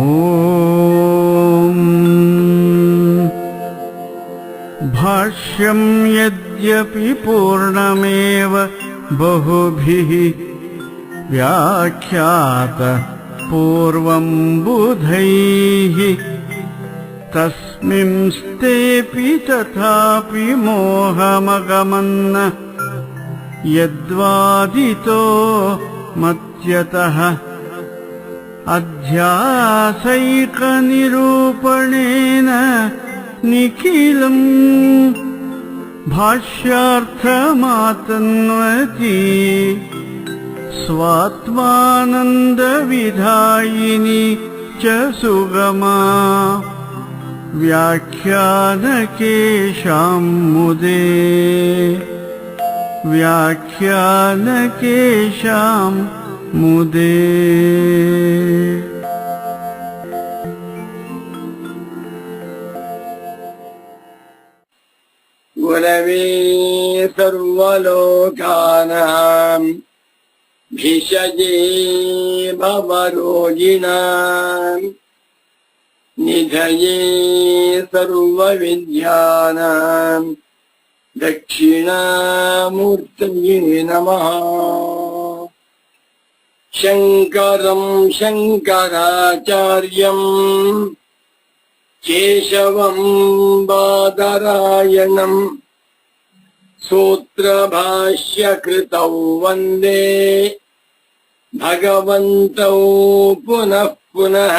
ಓಂ ಭಾಷ್ಯಂ ಯದ್ಯಪಿ ಪೂರ್ಣಮೇವ ಬಹುಭಿಃ ವ್ಯಾಖ್ಯಾತ ಪೂರ್ವಂ ಬುಧೈಃ ತಸ್ಮಿಂಸ್ತೇಪಿ ತಥಾಪಿ ಮೋಹಮಗಮನ್ನ ಯದ್ವಾದಿತೋ ಮತ್ಯತಃ ಅಧ್ಯಾಸೈಕನಿರೂಪಣೇನ ನಿಖಿಲಂ ಭಾಷ್ಯಾರ್ಥಮಾತನ್ವತಿ ಸ್ವಾತ್ಮಾನಂದವಿಧಾಯಿನಿ ಚ ಸುಗಮಾ ವ್ಯಾಖ್ಯಾನಕೇಶಾಂ ಮುದೇ ವ್ಯಾಖ್ಯಾನಕೇಶಾಂ ಮುದೇ. ಗುರವೇ ಸರ್ವಲೋಕಾನಾಂ ಭಿಷಜೇ ಭವರೋಗಿಣಾಂ ನಿಧಯೇ ಸರ್ವವಿದ್ಯಾನಾಂ ದಕ್ಷಿಣಾಮೂರ್ತಯೇ ನಮಃ. ಶಂಕರಂ ಶಂಕರಾಚಾರ್ಯಂ ಕೇಶವಂ ಬಾದರಾಯಣಂ ಸೂತ್ರಭಾಷ್ಯಕೃತೌ ವಂದೇ ಭಗವಂತೌ ಪುನಃ ಪುನಃ.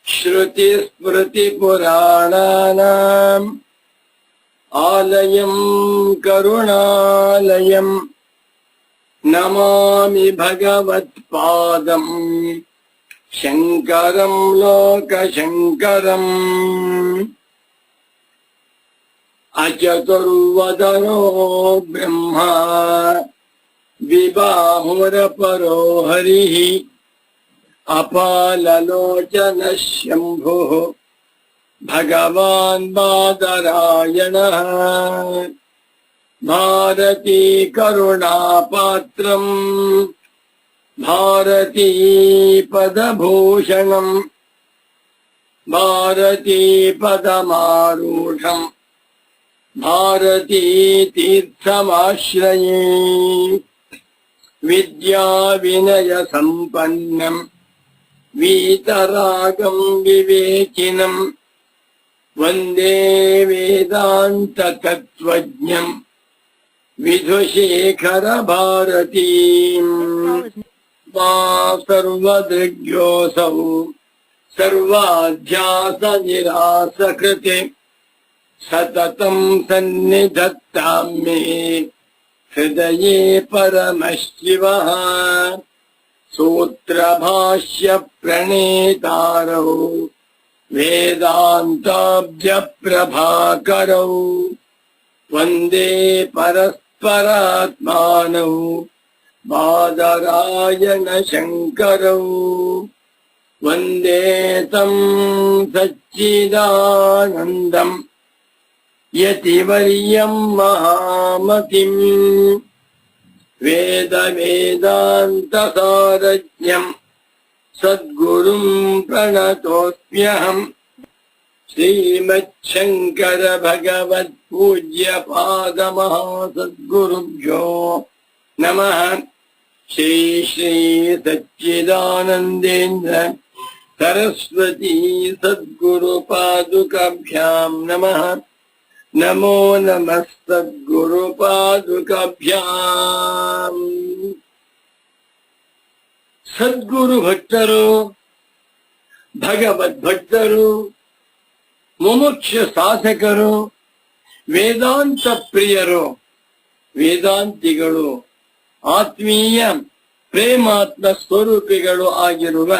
ಶ್ರುತಿಸ್ಮೃತಿಪುರಾಣಾನಾಂ ಆಲಯಂ ಕರುಣಾಲಯಂ ನಮಾಮಿ ಭಗವತ್ಪಾದಂ ಶಂಕರಂ ಲೋಕಶಂಕರಂ. ಅಚತುರ್ವದನೋ ಬ್ರಹ್ಮ ವಿಬಾಹುರಪರೋ ಹರಿಃ ಅಪಾಲಲೋಚನ ಶಂಭುಃ ಭಗವಾನ್ ಬಾದರಾಯಣಃ. ಭಾರತೀ ಕರುಣಾಪಾತ್ರಂ ಭಾರತೀ ಪದಭೂಷಣಂ ಭಾರತೀ ಪದಮಾರೂಢಂ ಭಾರತೀ ತೀರ್ಥಮಾಶ್ರಯೇ. ವಿದ್ಯಾ ವಿನಯ ಸಂಪನ್ನಂ ವೀತರಾಗಂ ವಿವೇಕಿನಂ ವಂದೇ ವೇದಾಂತ ತತ್ವಜ್ಞಂ ವಿಧುಶೇಖರ ಭಾರತೀಂ. ಮಾ ಸರ್ವದೃಗ್ಯೋऽಸೌ ಸರ್ವಾಧ್ಯಾಸ ನಿರಾಸಕೃತೆ ಸತತಂ ಸನ್ನಿಧತ್ತಾಂ ಮೇ ಹೃದಯೇ ಪರಮಶಿವಃ. ಸೂತ್ರಭಾಷ್ಯ ಪ್ರಣೇತಾರೌ ವೇದಾಂತಾಬ್ಜ ಪ್ರಭಾಕರೌ ವಂದೇ ಪರಸ್ಪರಾತ್ಮಾನೌ ಬಾದರಾಯಣ ಶಂಕರೌ. ವಂದೇ ತಂ ಸಚ್ಚಿದಾನಂದಂ ಯತಿವರ್ಯಂ ಮಹಾಮತಿಂ ವೇದ ವೇದಾಂತ ಸಾರಜ್ಞಂ ಸದ್ಗುರುಂ ಪ್ರಣತೋಸ್ಮ್ಯಹಂ. ಶ್ರೀಮಚ್ಛಂಕರ ಭಗವತ್ ಪೂಜ್ಯ ಪಾದ ಮಹಾಸದ್ಗುರುಭ್ಯೋ ನಮಃ. ಶ್ರೀ ಶ್ರೀ ಸಚ್ಚಿದಾನಂದೇಂದ್ರ ಸರಸ್ವತಿ ಸದ್ಗುರು ಪಾದುಕಾಭ್ಯಾಂ ನಮಃ. ನಮೋ ನಮಃ ಸದ್ಗುರು ಪಾದುಕಾಭ್ಯಾಂ. ಸದ್ಗುರು ಭಕ್ತರು, ಭಗವದ್ ಭಕ್ತರು, ಮುಮುಕ್ಷ ಸಾಧಕರು, ವೇದಾಂತ ಪ್ರಿಯರು, ವೇದಾಂತಿಗಳು, ಆತ್ಮೀಯ ಪ್ರೇಮಾತ್ಮ ಸ್ವರೂಪಿಗಳು ಆಗಿರುವ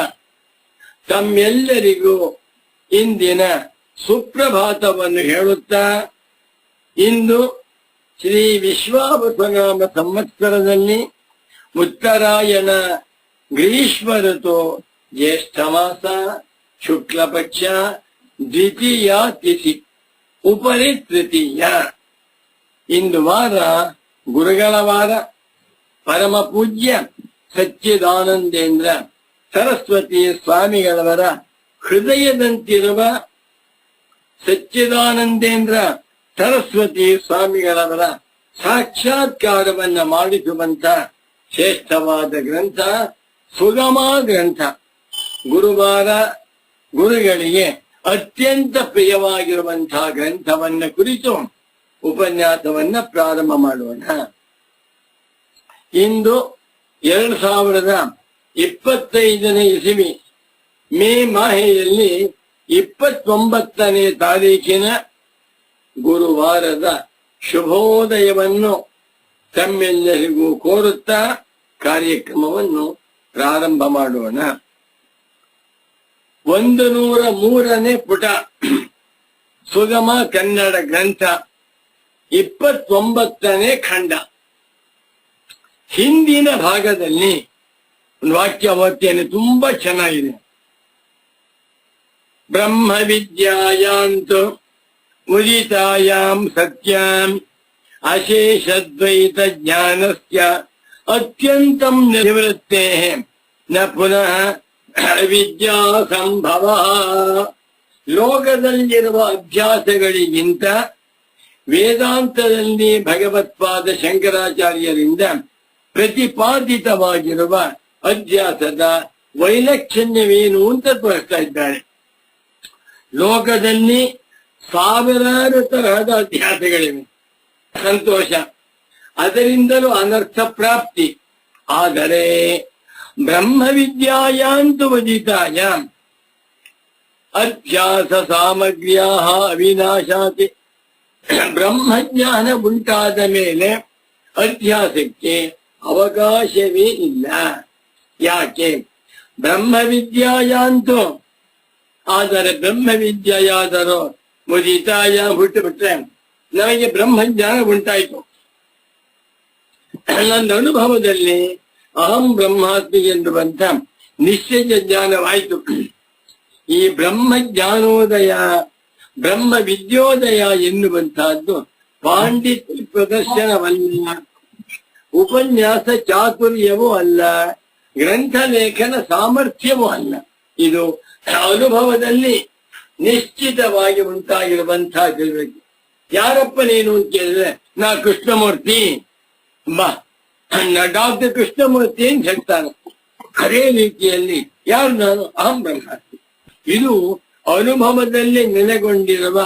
ತಮ್ಮೆಲ್ಲರಿಗೂ ಇಂದಿನ ಸುಪ್ರಭಾತವನ್ನು ಹೇಳುತ್ತಾ, ಇಂದು ಶ್ರೀ ವಿಶ್ವಾವಸುನಾಮ ಸಂವತ್ಸರದಲ್ಲಿ ಉತ್ತರಾಯಣ ಗ್ರೀಷ್ಮ ಋತು ಜ್ಯೇಷ್ಠ ಮಾಸ ಶುಕ್ಲ ಪಕ್ಷ ದ್ವಿತೀಯ ತಿಥಿ ಉಪರಿ ತೃತೀಯ. ಇಂದು ವಾರ ಗುರುಗಳ ವಾರ. ಪರಮ ಪೂಜ್ಯ ಸಚ್ಚಿದಾನಂದೇಂದ್ರ ಸರಸ್ವತಿ ಸ್ವಾಮಿಗಳವರ ಹೃದಯದಂತಿರುವ ಸಚ್ಚಿದಾನಂದೇಂದ್ರ ಸರಸ್ವತಿ ಸ್ವಾಮಿಗಳವರ ಸಾಕ್ಷಾತ್ಕಾರವನ್ನ ಮಾಡಿಸುವಂತ ಶ್ರೇಷ್ಠವಾದ ಗ್ರಂಥ ಸುಗಮ ಗ್ರಂಥ. ಗುರುವಾರ ಗುರುಗಳಿಗೆ ಅತ್ಯಂತ ಪ್ರಿಯವಾಗಿರುವಂತಹ ಗ್ರಂಥವನ್ನ ಕುರಿತು ಉಪನ್ಯಾಸವನ್ನ ಪ್ರಾರಂಭ ಮಾಡೋಣ. ಇಂದು 2025ನೇ ಇಸವಿ ಮೇ ಮಾಹೆಯಲ್ಲಿ 29ನೇ ತಾರೀಕಿನ ಗುರುವಾರದ ಶುಭೋದಯವನ್ನು ತಮ್ಮೆಲ್ಲರಿಗೂ ಕೋರುತ್ತಾ ಕಾರ್ಯಕ್ರಮವನ್ನು ಪ್ರಾರಂಭ ಮಾಡೋಣ. 103ನೇ ಪುಟ ಸುಗಮ ಕನ್ನಡ ಗ್ರಂಥ 29ನೇ ಖಂಡ. ಹಿಂದಿನ ಭಾಗದಲ್ಲಿ ಒಂದು ವಾಕ್ಯ ಓದ್ತೇನೆ, ತುಂಬಾ ಚೆನ್ನಾಗಿದೆ. ಬ್ರಹ್ಮ ವಿದ್ಯಾಯಾಂತು ಉದಿತಾಯಾಂ ಸತ್ಯಾಂ ಅಶೇಷದ್ವೈತ ಜ್ಞಾನಸ್ಯ ಅತ್ಯಂತಂ ನಿವೃತ್ತೇ ನ ಪುನಃ ವಿದ್ಯಾ ಸಂಭವ. ಲೋಕದಲ್ಲಿರುವ ಅಭ್ಯಾಸಗಳಿಗಿಂತ ವೇದಾಂತದಲ್ಲಿ ಭಗವತ್ಪಾದ ಶಂಕರಾಚಾರ್ಯರಿಂದ ಪ್ರತಿಪಾದಿತವಾಗಿರುವ ಅಧ್ಯಾಸದ ವೈಲಕ್ಷಣ್ಯವೇನು ಅಂತ ತೋರಿಸ್ತಾ ಇದ್ದಾರೆ. ಲೋಕದಲ್ಲಿ ಸಾವಿರಾರು ತರಹದ ಅಧ್ಯಾಸಗಳಿವೆ, ಸಂತೋಷ, ಅದರಿಂದಲೂ ಅನರ್ಥ ಪ್ರಾಪ್ತಿ. ಆದರೆ ಬ್ರಹ್ಮವಿದ್ಯಾಯಾಂತು ವದಿತಾಯ ಅಧ್ಯಾಸ ಸಾಮಗ್ರ್ಯ ಅವಿನಾಶಾತಿ. ಬ್ರಹ್ಮಜ್ಞಾನ ಉಂಟಾದ ಮೇಲೆ ಅಧ್ಯಾಸಕ್ಕೆ ಅವಕಾಶವೇ ಇಲ್ಲ. ಯಾಕೆ? ಬ್ರಹ್ಮವಿದ್ಯಾಯಾಂತು, ಆದರೆ ಬ್ರಹ್ಮವಿದ್ಯೆಯಾದರೂ ಮುದಿತಾಯ ಹುಟ್ಟು ಬಿಟ್ರೆ ನಮಗೆ ಬ್ರಹ್ಮಜ್ಞಾನ ಉಂಟಾಯಿತು. ನನ್ನ ಅನುಭವದಲ್ಲಿ ಅಹಂ ಬ್ರಹ್ಮಾಸ್ಮಿ ಎನ್ನುವಂತ ನಿಶ್ಚಯ ಜ್ಞಾನವಾಯಿತು. ಈ ಬ್ರಹ್ಮಜ್ಞಾನೋದಯ ಬ್ರಹ್ಮ ವಿದ್ಯೋದಯ ಎನ್ನುವಂತಹದ್ದು ಪಾಂಡಿತ್ಯ ಪ್ರದರ್ಶನವಲ್ಲ, ಉಪನ್ಯಾಸ ಚಾತುರ್ಯವೂ ಅಲ್ಲ, ಗ್ರಂಥ ಲೇಖನ ಸಾಮರ್ಥ್ಯವೂ ಅಲ್ಲ. ಇದು ಅನುಭವದಲ್ಲಿ ನಿಶ್ಚಿತವಾಗಿ ಉಂಟಾಗಿರುವಂತಹ ತಿಳುವಳಿಕೆ. ಯಾರಪ್ಪ ನೀನು ಅಂತ ಕೇಳಿದ್ರೆ, ನಾ ಕೃಷ್ಣಮೂರ್ತಿ ಬಾ, ಡಾಕ್ಟರ್ ಕೃಷ್ಣಮೂರ್ತಿ ಅಂತ ಹೇಳ್ತಾನೆ. ಅದೇ ರೀತಿಯಲ್ಲಿ ಯಾರು ನಾನು? ಅಹಂ ಬ್ರಹ್ಮಾಸ್ಮಿ. ಇದು ಅನುಭವದಲ್ಲಿ ನೆಲೆಗೊಂಡಿರುವ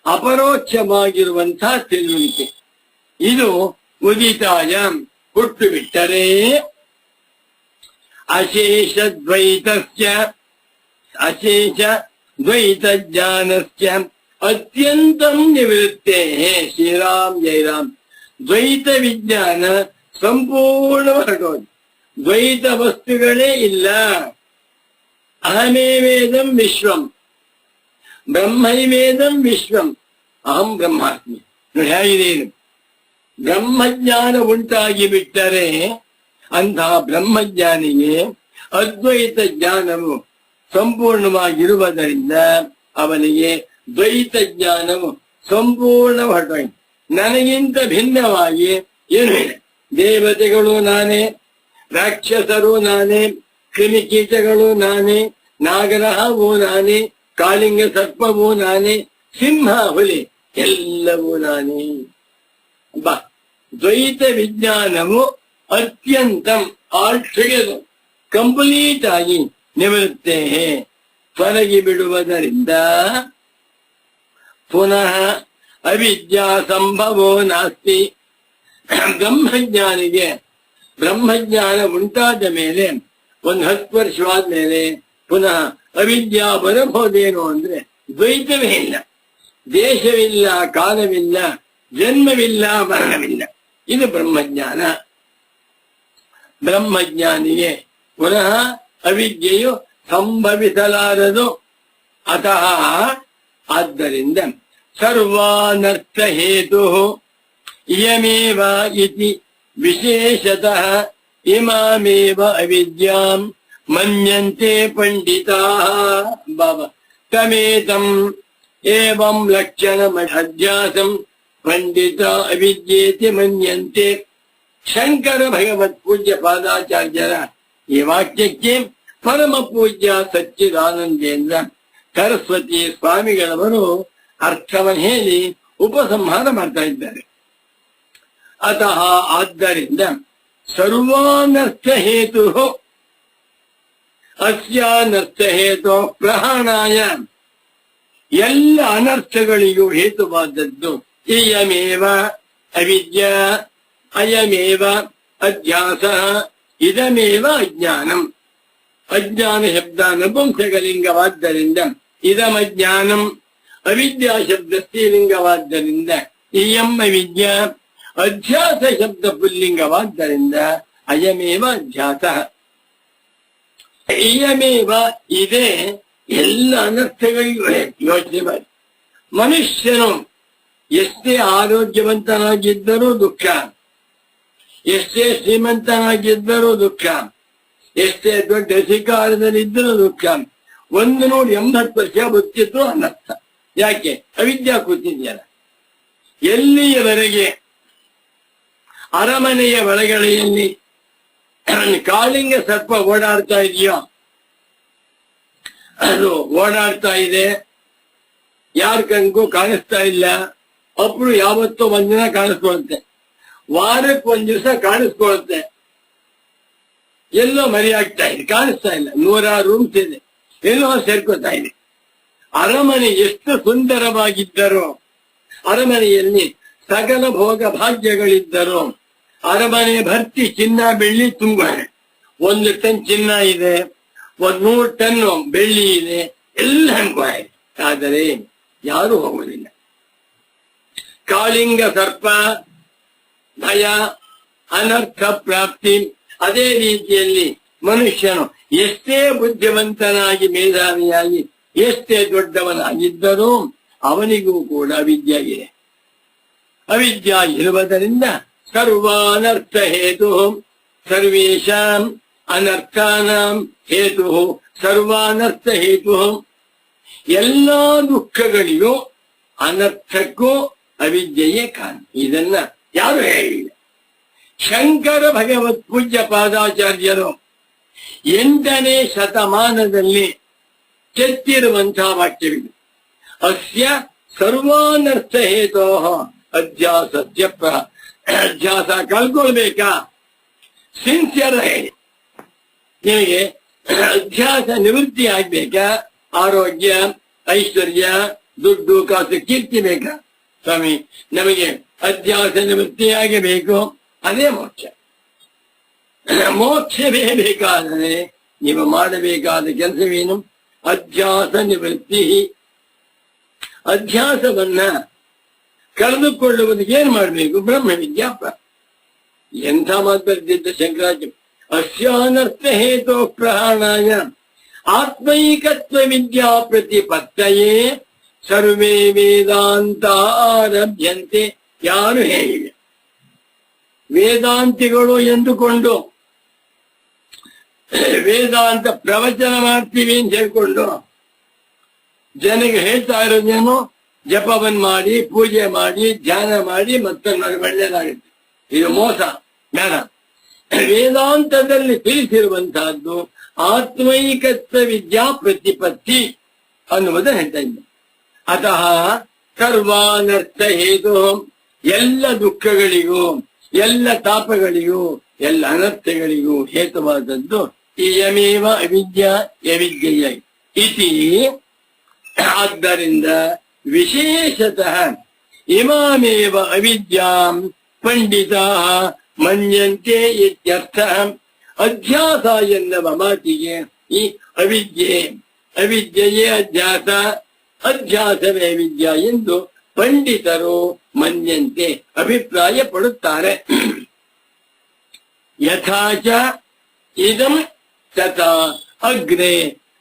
ಅಪರೋಕ್ಷವಾಗಿರುವಂತಹ ತಿಳುವಳಿಕೆ. ಇದು ಉದಿತಾಯ ಹುಟ್ಟು ಬಿಟ್ಟರೆ ಅಶೇಷ ದ್ವೈತ ಜ್ಞಾನಸ್ಯ ಅತ್ಯಂತಂ ನಿವೃತ್ತೇ. ಶ್ರೀರಾಮ್ ಜಯರಾಮ್. ದ್ವೈತ ವಿಜ್ಞಾನ ಸಂಪೂರ್ಣ ಹೊರಟೋದು, ದ್ವೈತ ವಸ್ತುಗಳೇ ಇಲ್ಲ. ಅಹಮೇವೇದಂ ವಿಶ್ವಂ ಬ್ರಹ್ಮೈವೇದಂ ವಿಶ್ವಂ ಅಹಂ ಬ್ರಹ್ಮಾಸ್ಮಿ. ನೋಡಿ ಹೇಗಿದೆ ಇದು. ಬ್ರಹ್ಮಜ್ಞಾನ ಉಂಟಾಗಿ ಬಿಟ್ಟರೆ ಅಂತಹ ಬ್ರಹ್ಮಜ್ಞಾನಿಗೆ ಅದ್ವೈತ ಜ್ಞಾನವು ಸಂಪೂರ್ಣವಾಗಿರುವುದರಿಂದ ಅವನಿಗೆ ದ್ವೈತ ಜ್ಞಾನವು ಸಂಪೂರ್ಣ ಹೊರಟೋಯ್ತು. ನನಗಿಂತ ಭಿನ್ನವಾಗಿ ಏನು ಇದೆ? ದೇವತೆಗಳು ನಾನೇ, ರಾಕ್ಷಸರು ನಾನೇ, ಕ್ರಿಮಿಕೀಟಗಳು ನಾನೇ, ನಾಗರಹವೂ ನಾನೇ, ಕಾಳಿಂಗ ಸರ್ಪವೂ ನಾನೇ, ಸಿಂಹ ಹುಲಿ ಎಲ್ಲವೂ ನಾನೇ. ಬಾ, ದ್ವೈತ ವಿಜ್ಞಾನವು ಅತ್ಯಂತಂ ಆಲ್ಟುಗೆದರ್ ಕಂಪ್ಲೀಟ್ ಆಗಿ ನಿವೃತ್ತೇ ತೊಲಗಿ ಬಿಡುವುದರಿಂದ ಪುನಃ ಅವಿದ್ಯಾ ಸಂಭವೋ ನಾಸ್ತಿ. ಬ್ರಹ್ಮಜ್ಞಾನಿಗೆ ಬ್ರಹ್ಮಜ್ಞಾನ ಉಂಟಾದ ಮೇಲೆ ಒಂದು 10 ವರ್ಷವಾದ ಮೇಲೆ ಪುನಃ ಅವಿದ್ಯಾ ಬರಬಹುದೇನೋ ಅಂದ್ರೆ ದ್ವೈತವೇ ಇಲ್ಲ, ದೇಶವಿಲ್ಲ, ಕಾಲವಿಲ್ಲ, ಜನ್ಮವಿಲ್ಲ, ಮರಣವಿಲ್ಲ. ಇದು ಬ್ರಹ್ಮಜ್ಞಾನ. ಬ್ರಹ್ಮಜ್ಞಾನಿಗೆ ಪುನಃ ಅವಿದ್ಯೆಯು ಸಂಭವಿಸಲಾರದು. ಅತಃ ಆದ್ದರಿಂದ ಸರ್ವಾನರ್ಥ ಹೇತು ಇಯಮೇವ ಇತಿ ವಿಶೇಷತಃ ಇಮಾಮೇವ ಅವಿದ್ಯಾಂ ಮನ್ಯಂತೆ ಪಂಡಿತಾಃ. ಬಾಬಾ ತಮೇತಂ ಏವಂ ಲಕ್ಷಣಂ ಅಧ್ಯಾಸಂ ಪಂಡಿತ ಅವಿದ್ಯೇತಿ ಮನ್ಯಂತೆ. ಶಂಕರ ಭಗವತ್ ಪೂಜ್ಯ ಪಾದಾಚಾರ್ಯರ ಈ ವಾಕ್ಯಕ್ಕೆ ಪರಮ ಪೂಜ್ಯ ಸಚ್ಚಿದಾನಂದೇಂದ್ರ ಸರಸ್ವತಿ ಸ್ವಾಮಿಗಳವರು ಅರ್ಥವನ್ನು ಹೇಳಿ ಉಪಸಂಹಾರ ಮಾಡ್ತಾ ಇದ್ದಾರೆ. ಅತಃ ಆದ್ದರಿಂದ ಸರ್ವಾನರ್ಥ ಹೇತು ಅಸ್ಯಾನರ್ಥ ಹೇತು ಪ್ರಹಾಣಾಯ ಎಲ್ಲ ಅನರ್ಥಗಳಿಗೂ ಹೇತುವಾದದ್ದು ಇಯಮೇವ ಅವಿದ್ಯಾ ಅಯಮೇವ ಅಧ್ಯಾಸ ಇದಮೇವ ಅಜ್ಞಾನಂ. ಅಜ್ಞಾನ ಶಬ್ದ ನಪುಂಸಕಲಿಂಗವಾದ್ದರಿಂದ ಇದಮಜ್ಞಾನಂ, ಅವಿದ್ಯಾ ಶಬ್ದ ಸ್ತ್ರೀಲಿಂಗವಾದ್ದರಿಂದ ಇಯಂ ಅವಿದ್ಯಾ, ಅಧ್ಯಾಸ ಶಬ್ದ ಪುಲ್ಲಿಂಗವಾದ್ದರಿಂದ ಅಯಮೇವ ಅಧ್ಯಾಸ. ಇಯಮೇವ ಇದೇ ಎಲ್ಲ ಅನರ್ಥಗಳಿಗೂ ಯೋಚನೆ ಮಾಡಿ. ಮನುಷ್ಯನು ಎಷ್ಟೇ ಆರೋಗ್ಯವಂತನಾಗಿದ್ದರೂ ದುಃಖ, ಎಷ್ಟೇ ಶ್ರೀಮಂತನಾಗಿದ್ದರೂ ದುಃಖ, ಎಷ್ಟೇ ದೊಡ್ಡ ಅಧಿಕಾರದಲ್ಲಿದ್ದರೂ ದುಃಖ. 180 ವರ್ಷ ಬದುಕಿದ್ರು ಅನರ್ಥ. ಯಾಕೆ? ಅವಿದ್ಯಾ ಕೂತಿದೆಯಲ್ಲ. ಎಲ್ಲಿಯವರೆಗೆ ಅರಮನೆಯ ಒಳಗಡೆಯಲ್ಲಿ ಕಾಳಿಂಗ ಸರ್ಪ ಓಡಾಡ್ತಾ ಇದೆಯೋ, ಅದು ಓಡಾಡ್ತಾ ಇದೆ, ಯಾರ ಕಣ್ಗೂ ಕಾಣಿಸ್ತಾ ಇಲ್ಲ. ಅప్పుడు ಯಾವತ್ತೋ ಒಂದಿನ ಕಾಣಿಸ್ಕೊಳುತ್ತೆ, ವಾರಕ್ಕೆ ಒಂದ್ ದಿವಸ ಕಾಣಿಸ್ಕೊಳುತ್ತೆ, ಎಲ್ಲೋ ಮರೆಯಾಗ್ತಾ ಇದೆ, ಕಾಣಿಸ್ತಾ ಇಲ್ಲ. 100 ರೂಮ್ಸ್ ಇದೆ, ಎಲ್ಲೋ ಸೇರ್ಕೋತಾ ಇದೆ. ಅರಮನೆ ಎಷ್ಟು ಸುಂದರವಾಗಿದ್ದರೋ, ಅರಮನೆಯಲ್ಲಿ ಸಕಲ ಭೋಗ ಭಾಗ್ಯಗಳಿದ್ದರು, ಅರಮನೆ ಭರ್ತಿ ಚಿನ್ನ ಬೆಳ್ಳಿ ತುಂಬ. 1 ಟನ್ ಚಿನ್ನ ಇದೆ, 100 ಟನ್ ಬೆಳ್ಳಿ ಇದೆ, ಎಲ್ಲ ಅನ್ಕೋಯ. ಆದರೆ ಯಾರು ಹೋಗುವುದಿಲ್ಲ. ಕಾಳಿಂಗ ಸರ್ಪ ಭಯ, ಅನರ್ಥ ಪ್ರಾಪ್ತಿ. ಅದೇ ರೀತಿಯಲ್ಲಿ ಮನುಷ್ಯನು ಎಷ್ಟೇ ಬುದ್ಧಿವಂತನಾಗಿ ಮೇಧಾವಿಯಾಗಿ ಎಷ್ಟೇ ದೊಡ್ಡವನಾಗಿದ್ದರೂ ಅವನಿಗೂ ಕೂಡ ಅವಿದ್ಯೆ ಇದೆ. ಅವಿದ್ಯೆ ಇರುವುದರಿಂದ ಸರ್ವಾನರ್ಥ ಹೇತು ಸರ್ವೇಷಾಂ ಅನರ್ಥಾನಾಂ ಹೇತು ಸರ್ವಾನರ್ಥ ಹೇತು. ಎಲ್ಲಾ ದುಃಖಗಳಿಗೂ ಅನರ್ಥಕ್ಕೂ ಅವಿದ್ಯೆಯೇ ಕಾರಣ. ಇದನ್ನ ಯಾರು ಹೇಳಿಲ್ಲ. ಶಂಕರ ಭಗವತ್ ಪೂಜ್ಯ ಪಾದಾಚಾರ್ಯರು 8ನೇ ಶತಮಾನದಲ್ಲಿ ಕೆತ್ತಿರುವಂತಹ ವಾಕ್ಯವಿದೆ. ಅಸ್ಯ ಸರ್ವಾನರ್ಥ ಹೇತೋ ಅಧ್ಯಾಸಸ್ಯ ಅಧ್ಯಾಸ ಕಳ್ಕೊಳ್ಬೇಕಾ? ಸಿನ್ಸಿಯರ್ ಹೇಳಿ. ನಿಮಗೆ ಅಧ್ಯಾಸ ನಿವೃತ್ತಿ ಆಗ್ಬೇಕಾ? ಆರೋಗ್ಯ, ಐಶ್ವರ್ಯ, ದುಡ್ಡು, ಕಾಸು, ಕೀರ್ತಿ ಬೇಕಾ? ಸ್ವಾಮಿ, ನಮಗೆ ಅಧ್ಯಾಸ ನಿವೃತ್ತಿಯಾಗಬೇಕು, ಅದೇ ಮೋಕ್ಷ. ಮೋಕ್ಷವೇ ಬೇಕಾದರೆ ನೀವು ಮಾಡಬೇಕಾದ ಕೆಲಸವೇನು? ಅಧ್ಯಾಸ ನಿವೃತ್ತಿ. ಅಧ್ಯಾಸವನ್ನ ಕಳೆದುಕೊಳ್ಳುವುದಕ್ಕೆ ಏನ್ ಮಾಡಬೇಕು? ಬ್ರಹ್ಮ ವಿದ್ಯಾಪ. ಎಂಥ ಮಾತು ಬರ್ತಿದ್ದ ಶಂಕರಾಚಾರ್ಯ. ಅಸ್ಯಾನರ್ಥ ಹೇತೋ ಪ್ರಹಾಣಾಯ ಆತ್ಮೈಕತ್ವ ವಿದ್ಯಾ ಪ್ರತಿಪತ್ತಯೇ ಸರ್ವೇ ವೇದಾಂತ ಆರಭ್ಯಂತೆ. ಯಾರು ಹೇಳಿದೆ? ವೇದಾಂತಿಗಳು ಎಂದುಕೊಂಡು ವೇದಾಂತ ಪ್ರವಚನ ಮಾಡ್ತೀವಿ ಅಂತ ಹೇಳ್ಕೊಂಡು ಜನಗೆ ಹೇಳ್ತಾ ಇರೋದೇನು? ಜಪವನ್ ಮಾಡಿ, ಪೂಜೆ ಮಾಡಿ, ಧ್ಯಾನ ಮಾಡಿ, ಮತ್ತೊಂದು ಒಳ್ಳೆಯದಾಗುತ್ತೆ. ಇದು ಮೋಸ, ಬೇಡ. ವೇದಾಂತದಲ್ಲಿ ತಿಳಿಸಿರುವಂತಹದ್ದು ಆತ್ಮೈಕತ್ವ ವಿದ್ಯಾ ಪ್ರತಿಪತ್ತಿ ಅನ್ನುವುದನ್ನು ಹೇಳ್ತಾ ಇದ್ದ. ಅತಃ ಸರ್ವಾನರ್ಥ ಹೇತು, ಎಲ್ಲ ದುಃಖಗಳಿಗೂ, ಎಲ್ಲ ತಾಪಗಳಿಗೂ, ಎಲ್ಲ ಅನರ್ಥಗಳಿಗೂ ಹೇತುವಾದದ್ದು ಇಯಮೇವ ಅವಿದ್ಯಾ ಅವಿದ್ಯೆಯ ಇತಿ. ಆದ್ದರಿಂದ ವಿಶೇಷತಃ ಇಮಾಮೇವ ಅವಿದ್ಯಾಂ ಪಂಡಿತಾ ಮನ್ಯಂತೆ ಇತ್ಯರ್ಥ. ಅಧ್ಯಾಸ ಎನ್ನುವ ಮಾತಿಗೆ ಈ ಅವಿದ್ಯೆಯೇ ಅಧ್ಯಾಸ, ಅಧ್ಯಾಸವೇ ಅವಿದ್ಯಾ ಎಂದು ಪಂಡಿತರು ಮನ್ಯಂತೆ ಅಭಿಪ್ರಾಯ ಪಡುತ್ತಾರೆ. ಯಥಾಚ ಇದಂ ತಥಾ ಅಗ್ರೆ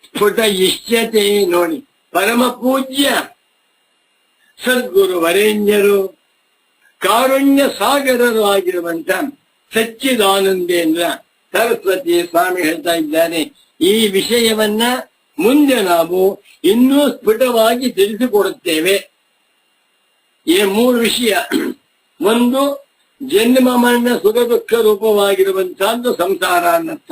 ಸ್ಫುಟಯಿಷ್ಯತೆ. ನೋಡಿ, ಪರಮ ಪೂಜ್ಯ ಸದ್ಗುರು ವರೇಣ್ಯರು, ಕಾರುಣ್ಯ ಸಾಗರರು ಆಗಿರುವಂತ ಸಚ್ಚಿದಾನಂದೇಂದ್ರ ಸರಸ್ವತಿ ಸ್ವಾಮಿ ಹೇಳ್ತಾ ಇದ್ದಾರೆ. ಈ ವಿಷಯವನ್ನ ಮುಂದೆ ನಾವು ಇನ್ನೂ ಸ್ಫುಟವಾಗಿ ತಿಳಿಸಿಕೊಡುತ್ತೇವೆ. ಈ 3 ವಿಷಯ. ಒಂದು, ಜನ್ಮ ಮರಣ ಸುಖ ದುಃಖ ರೂಪವಾಗಿರುವಂತಹದ್ದು ಸಂಸಾರ ಅನ್ನರ್ಥ.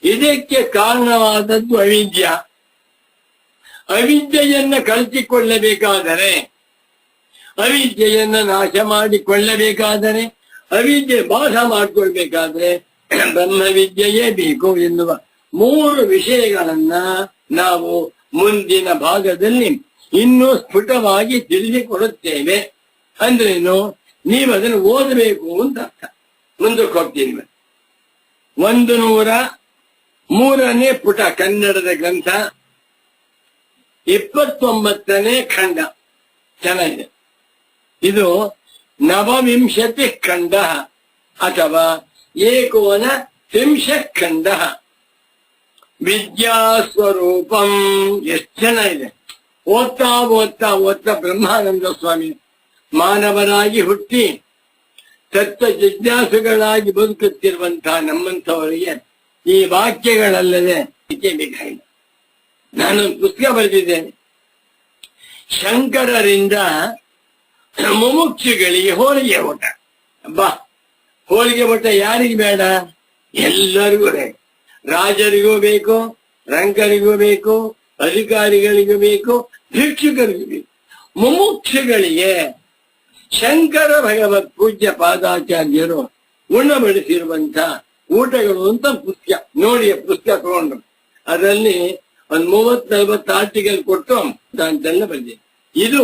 ಇದಕ್ಕೆ ಕಾರಣವಾದದ್ದು ಅವಿದ್ಯ. ಅವಿದ್ಯೆಯನ್ನ ಕಳಚಿಕೊಳ್ಳಬೇಕಾದರೆ, ಅವಿದ್ಯೆಯನ್ನ ನಾಶ ಮಾಡಿಕೊಳ್ಳಬೇಕಾದರೆ, ಅವಿದ್ಯೆ ಬಾಧ ಮಾಡಿಕೊಳ್ಬೇಕಾದ್ರೆ ಬ್ರಹ್ಮವಿದ್ಯೆಯೇ ಬೇಕು ಎನ್ನುವ 3 ವಿಷಯಗಳನ್ನ ನಾವು ಮುಂದಿನ ಭಾಗದಲ್ಲಿ ಇನ್ನೂ ಸ್ಫುಟವಾಗಿ ತಿಳಿಸಿಕೊಡುತ್ತೇವೆ. ಅಂದ್ರೇನು? ನೀವು ಅದನ್ನು ಓದಬೇಕು ಅಂತ ಅರ್ಥ. ಮುಂದಕ್ಕೆ ಹೋಗ್ತೀನಿ. 103ನೇ ಪುಟ ಕನ್ನಡದ ಗ್ರಂಥ, 29ನೇ ಖಂಡ. ಚೆನ್ನಾಗಿದೆ. ಇದು ನವವಿಂಶತಿ ಖಂಡ ಅಥವಾ ಏಕೋನ ತ್ರಿಂಶ ಖಂಡ. ವಿದ್ಯಾಸ್ವರೂಪಂ. ಎಷ್ಟು ಚೆನ್ನಾಗಿದೆ. ಓದ್ತಾ ಓದ್ತಾ ಓದ್ತಾ ಬ್ರಹ್ಮಾನಂದ ಸ್ವಾಮಿ ಮಾನವರಾಗಿ ಹುಟ್ಟಿ ತತ್ವ ಜಿಜ್ಞಾಸುಗಳಾಗಿ ಬದುಕುತ್ತಿರುವಂತಹ ನಮ್ಮಂಥವರಿಗೆ ಈ ವಾಕ್ಯಗಳಲ್ಲದೆ ಬೇಕಾಗಿಲ್ಲ. ನಾನೊಂದು ಪುಸ್ತಕ ಬರೆದಿದ್ದೇನೆ. ಶಂಕರರಿಂದ ಮುಮುಕ್ಷುಗಳಿಗೆ ಹೋಳಿಗೆ ಊಟ. ಬಾ, ಹೋಳಿಗೆ ಊಟ ಯಾರಿಗೆ ಬೇಡ? ಎಲ್ಲರಿಗೂ ಬೇಕು. ರಾಜರಿಗೂ ಬೇಕು, ರಂಗರಿಗೂ ಬೇಕು, ಅಧಿಕಾರಿಗಳಿಗೂ ಬೇಕು, ಭಿಕ್ಷುಕರಿಗೂ ಬೇಕು. ಮುಮುಕ್ಷುಗಳಿಗೆ ಶಂಕರ ಭಗವತ್ ಪೂಜ್ಯ ಪಾದಾಚಾರ್ಯರು ಉಣಬಡಿಸಿರುವಂತ ಊಟಗಳು ಅಂತ ಪುಸ್ತಕ ನೋಡಿ. ಪುಸ್ತಕ ತಗೊಂಡ್ರು. ಅದರಲ್ಲಿ ಒಂದು 30-40 ಆರ್ಟಿಕಲ್ ಕೊಟ್ಟು ಅಂತೆಲ್ಲ ಬರೆದಿದೆ. ಇದು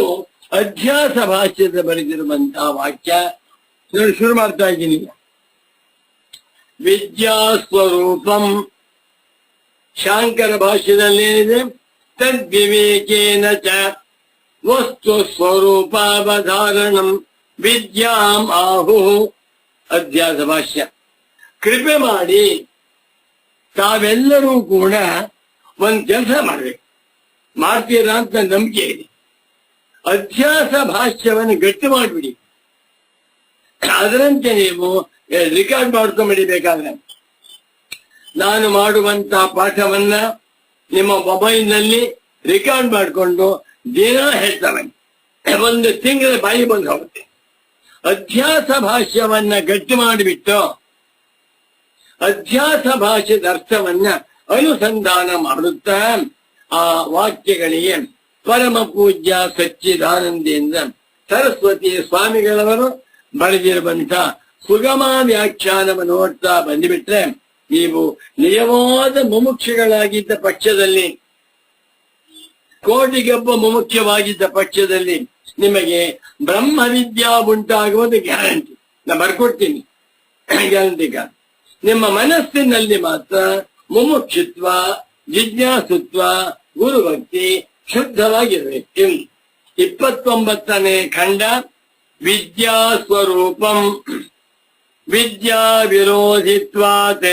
ಅಧ್ಯಾಸ ಭಾಷ್ಯದ ಬರೆದಿರುವಂತಹ ವಾಕ್ಯ. ನೋಡಿ, ಶುರು ಮಾಡ್ತಾ ಇದ್ದೀನಿ. ವಿದ್ಯಾಸ್ವರೂಪಂ. ಶಾಂಕರ ಭಾಷ್ಯದಲ್ಲಿ ಏನಿದೆ? ತದ್ವಿವೇಕೇನ ಚ ವಸ್ತು ಸ್ವರೂಪಾವಧಾರಣಂ ವಿದ್ಯಾಂ ಆಹು. ಅಧ್ಯಾಸ ಭಾಷ್ಯ. ಕೃಪೆ ಮಾಡಿ ತಾವೆಲ್ಲರೂ ಕೂಡ ಒಂದ್ ಕೆಲಸ ಮಾಡ್ಬೇಕು. ಮಾಡ್ತೀರಾ ಅಂತ ನಂಬಿಕೆ ಇದೆ. ಅಧ್ಯಾಸ ಭಾಷ್ಯವನ್ನು ಗಟ್ಟಿ ಮಾಡಿಬಿಡಿ. ಅದರಂತೆ ನೀವು ರೆಕಾರ್ಡ್ ಮಾಡ್ಕೊಂಡ್ಬಿಡಿ. ಬೇಕಾದ್ರೆ ನಾನು ಮಾಡುವಂತಹ ಪಾಠವನ್ನ ನಿಮ್ಮ ಮೊಬೈಲ್ನಲ್ಲಿ ರೆಕಾರ್ಡ್ ಮಾಡಿಕೊಂಡು ದಿನ ಹೇಳ್ತಾ ಬನ್ನಿ. 1 ತಿಂಗಳ ಬಾಯಿ ಬಂದು ಹೋಗುತ್ತೆ. ಅಧ್ಯಾಸ ಭಾಷ್ಯವನ್ನ ಗಟ್ಟಿ ಮಾಡಿಬಿಟ್ಟು ಅಧ್ಯಾಸ ಭಾಷ್ಯದ ಅರ್ಥವನ್ನ ಅನುಸಂಧಾನ ಮಾಡುತ್ತಾ ಆ ವಾಕ್ಯಗಳಿಗೆ ಪರಮ ಪೂಜ್ಯ ಸಚ್ಚಿದಾನಂದೇಂದ್ರ ಸರಸ್ವತಿ ಸ್ವಾಮಿಗಳವರು ಬರೆದಿರುವಂತ ಸುಗಮ ವ್ಯಾಖ್ಯಾನವನ್ನು ನೋಡ್ತಾ ಬಂದುಬಿಟ್ರೆ ನೀವು ನಿಜವಾದ ಮುಮುಕ್ಷುಗಳಾಗಿದ್ದ ಪಕ್ಷದಲ್ಲಿ, ಕೋಟಿಗೊಬ್ಬ ಮುಮುಖ್ಯವಾಗಿದ್ದ ಪಕ್ಷದಲ್ಲಿ ನಿಮಗೆ ಬ್ರಹ್ಮವಿದ್ಯಾ ಉಂಟಾಗುವುದು ಗ್ಯಾರಂಟಿ. ನಾನು ಬರ್ಕೊಡ್ತೀನಿ ಗ್ಯಾರಂಟಿ. ನಿಮ್ಮ ಮನಸ್ಸಿನಲ್ಲಿ ಮಾತ್ರ ಮುಮುಕ್ಷುತ್ವ, ಜಿಜ್ಞಾಸುತ್ವ, ಗುರುಭಕ್ತಿ ಶುದ್ಧವಾಗಿರಬೇಕು. 29ನೇ ಖಂಡ. ವಿದ್ಯಾ ಸ್ವರೂಪಂ. ವಿದ್ಯಾ ವಿರೋಧಿತ್ವಾತ್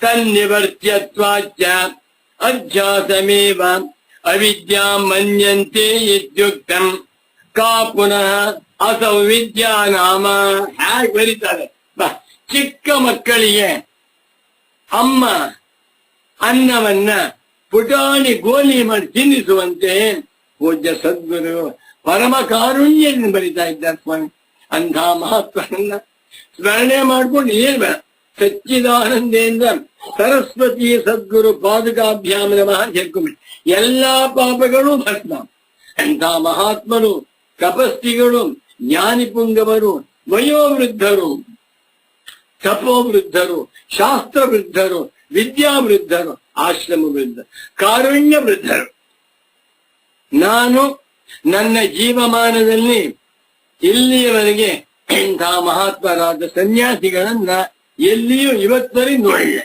ತನ್ನಿವರ್ತ್ಯತ್ವಾಚ್ಚ ಅಧ್ಯಾಸಮೇವ ಅವಿದ್ಯಾ ಮನ್ಯಂತೆ ಇತ್ಯುಕ್ತಂ. ಕಾ ಪುನಃ ಅಸೌ ವಿದ್ಯಾ ನಾಮ. ಹೇಗೆ ಬರೀತಾರೆ? ಚಿಕ್ಕ ಮಕ್ಕಳಿಗೆ ಅಮ್ಮ ಅನ್ನವನ್ನ ಪುಟಾಣಿ ಗೋಲಿ ಮಾಡಿ ತಿನ್ನಿಸುವಂತೆ ಪೂಜ್ಯ ಸದ್ಗುರು ಪರಮ ಕಾರುಣ್ಯದಿಂದ ಬರಿತಾ ಇದ್ದಾರೆ ಸ್ವಾಮಿ. ಅಂಥ ಮಹತ್ವವನ್ನ ಸ್ಮರಣೆ ಮಾಡ್ಕೊಂಡು ಏನ್ ಬೇಡ. ಸಚ್ಚಿದಾನಂದೇಂದ್ರ ಸರಸ್ವತಿ ಸದ್ಗುರು ಪಾದುಕಾಭ್ಯಾಮ ನಮಃ ಹೇಳ್ಕೊಂಬಿಡಿ. ಎಲ್ಲಾ ಪಾಪಗಳು ಭಸ್ಮ. ಎಂಥ ಮಹಾತ್ಮರು, ತಪಸ್ವಿಗಳು, ಜ್ಞಾನಿಪುಂಗವರು, ವಯೋವೃದ್ಧರು, ತಪೋವೃದ್ಧರು, ಶಾಸ್ತ್ರ ವೃದ್ಧರು, ವಿದ್ಯಾವೃದ್ಧರು, ಆಶ್ರಮ ವೃದ್ಧ, ಕಾರುಣ್ಯ ವೃದ್ಧರು. ನಾನು ನನ್ನ ಜೀವಮಾನದಲ್ಲಿ ಇಲ್ಲಿಯವರೆಗೆ ಇಂಥ ಮಹಾತ್ಮರಾದ ಸನ್ಯಾಸಿಗಳನ್ನ ಎಲ್ಲಿಯೂ ಇವತ್ತವರೆಗೆ ನೋಡಿಲ್ಲ.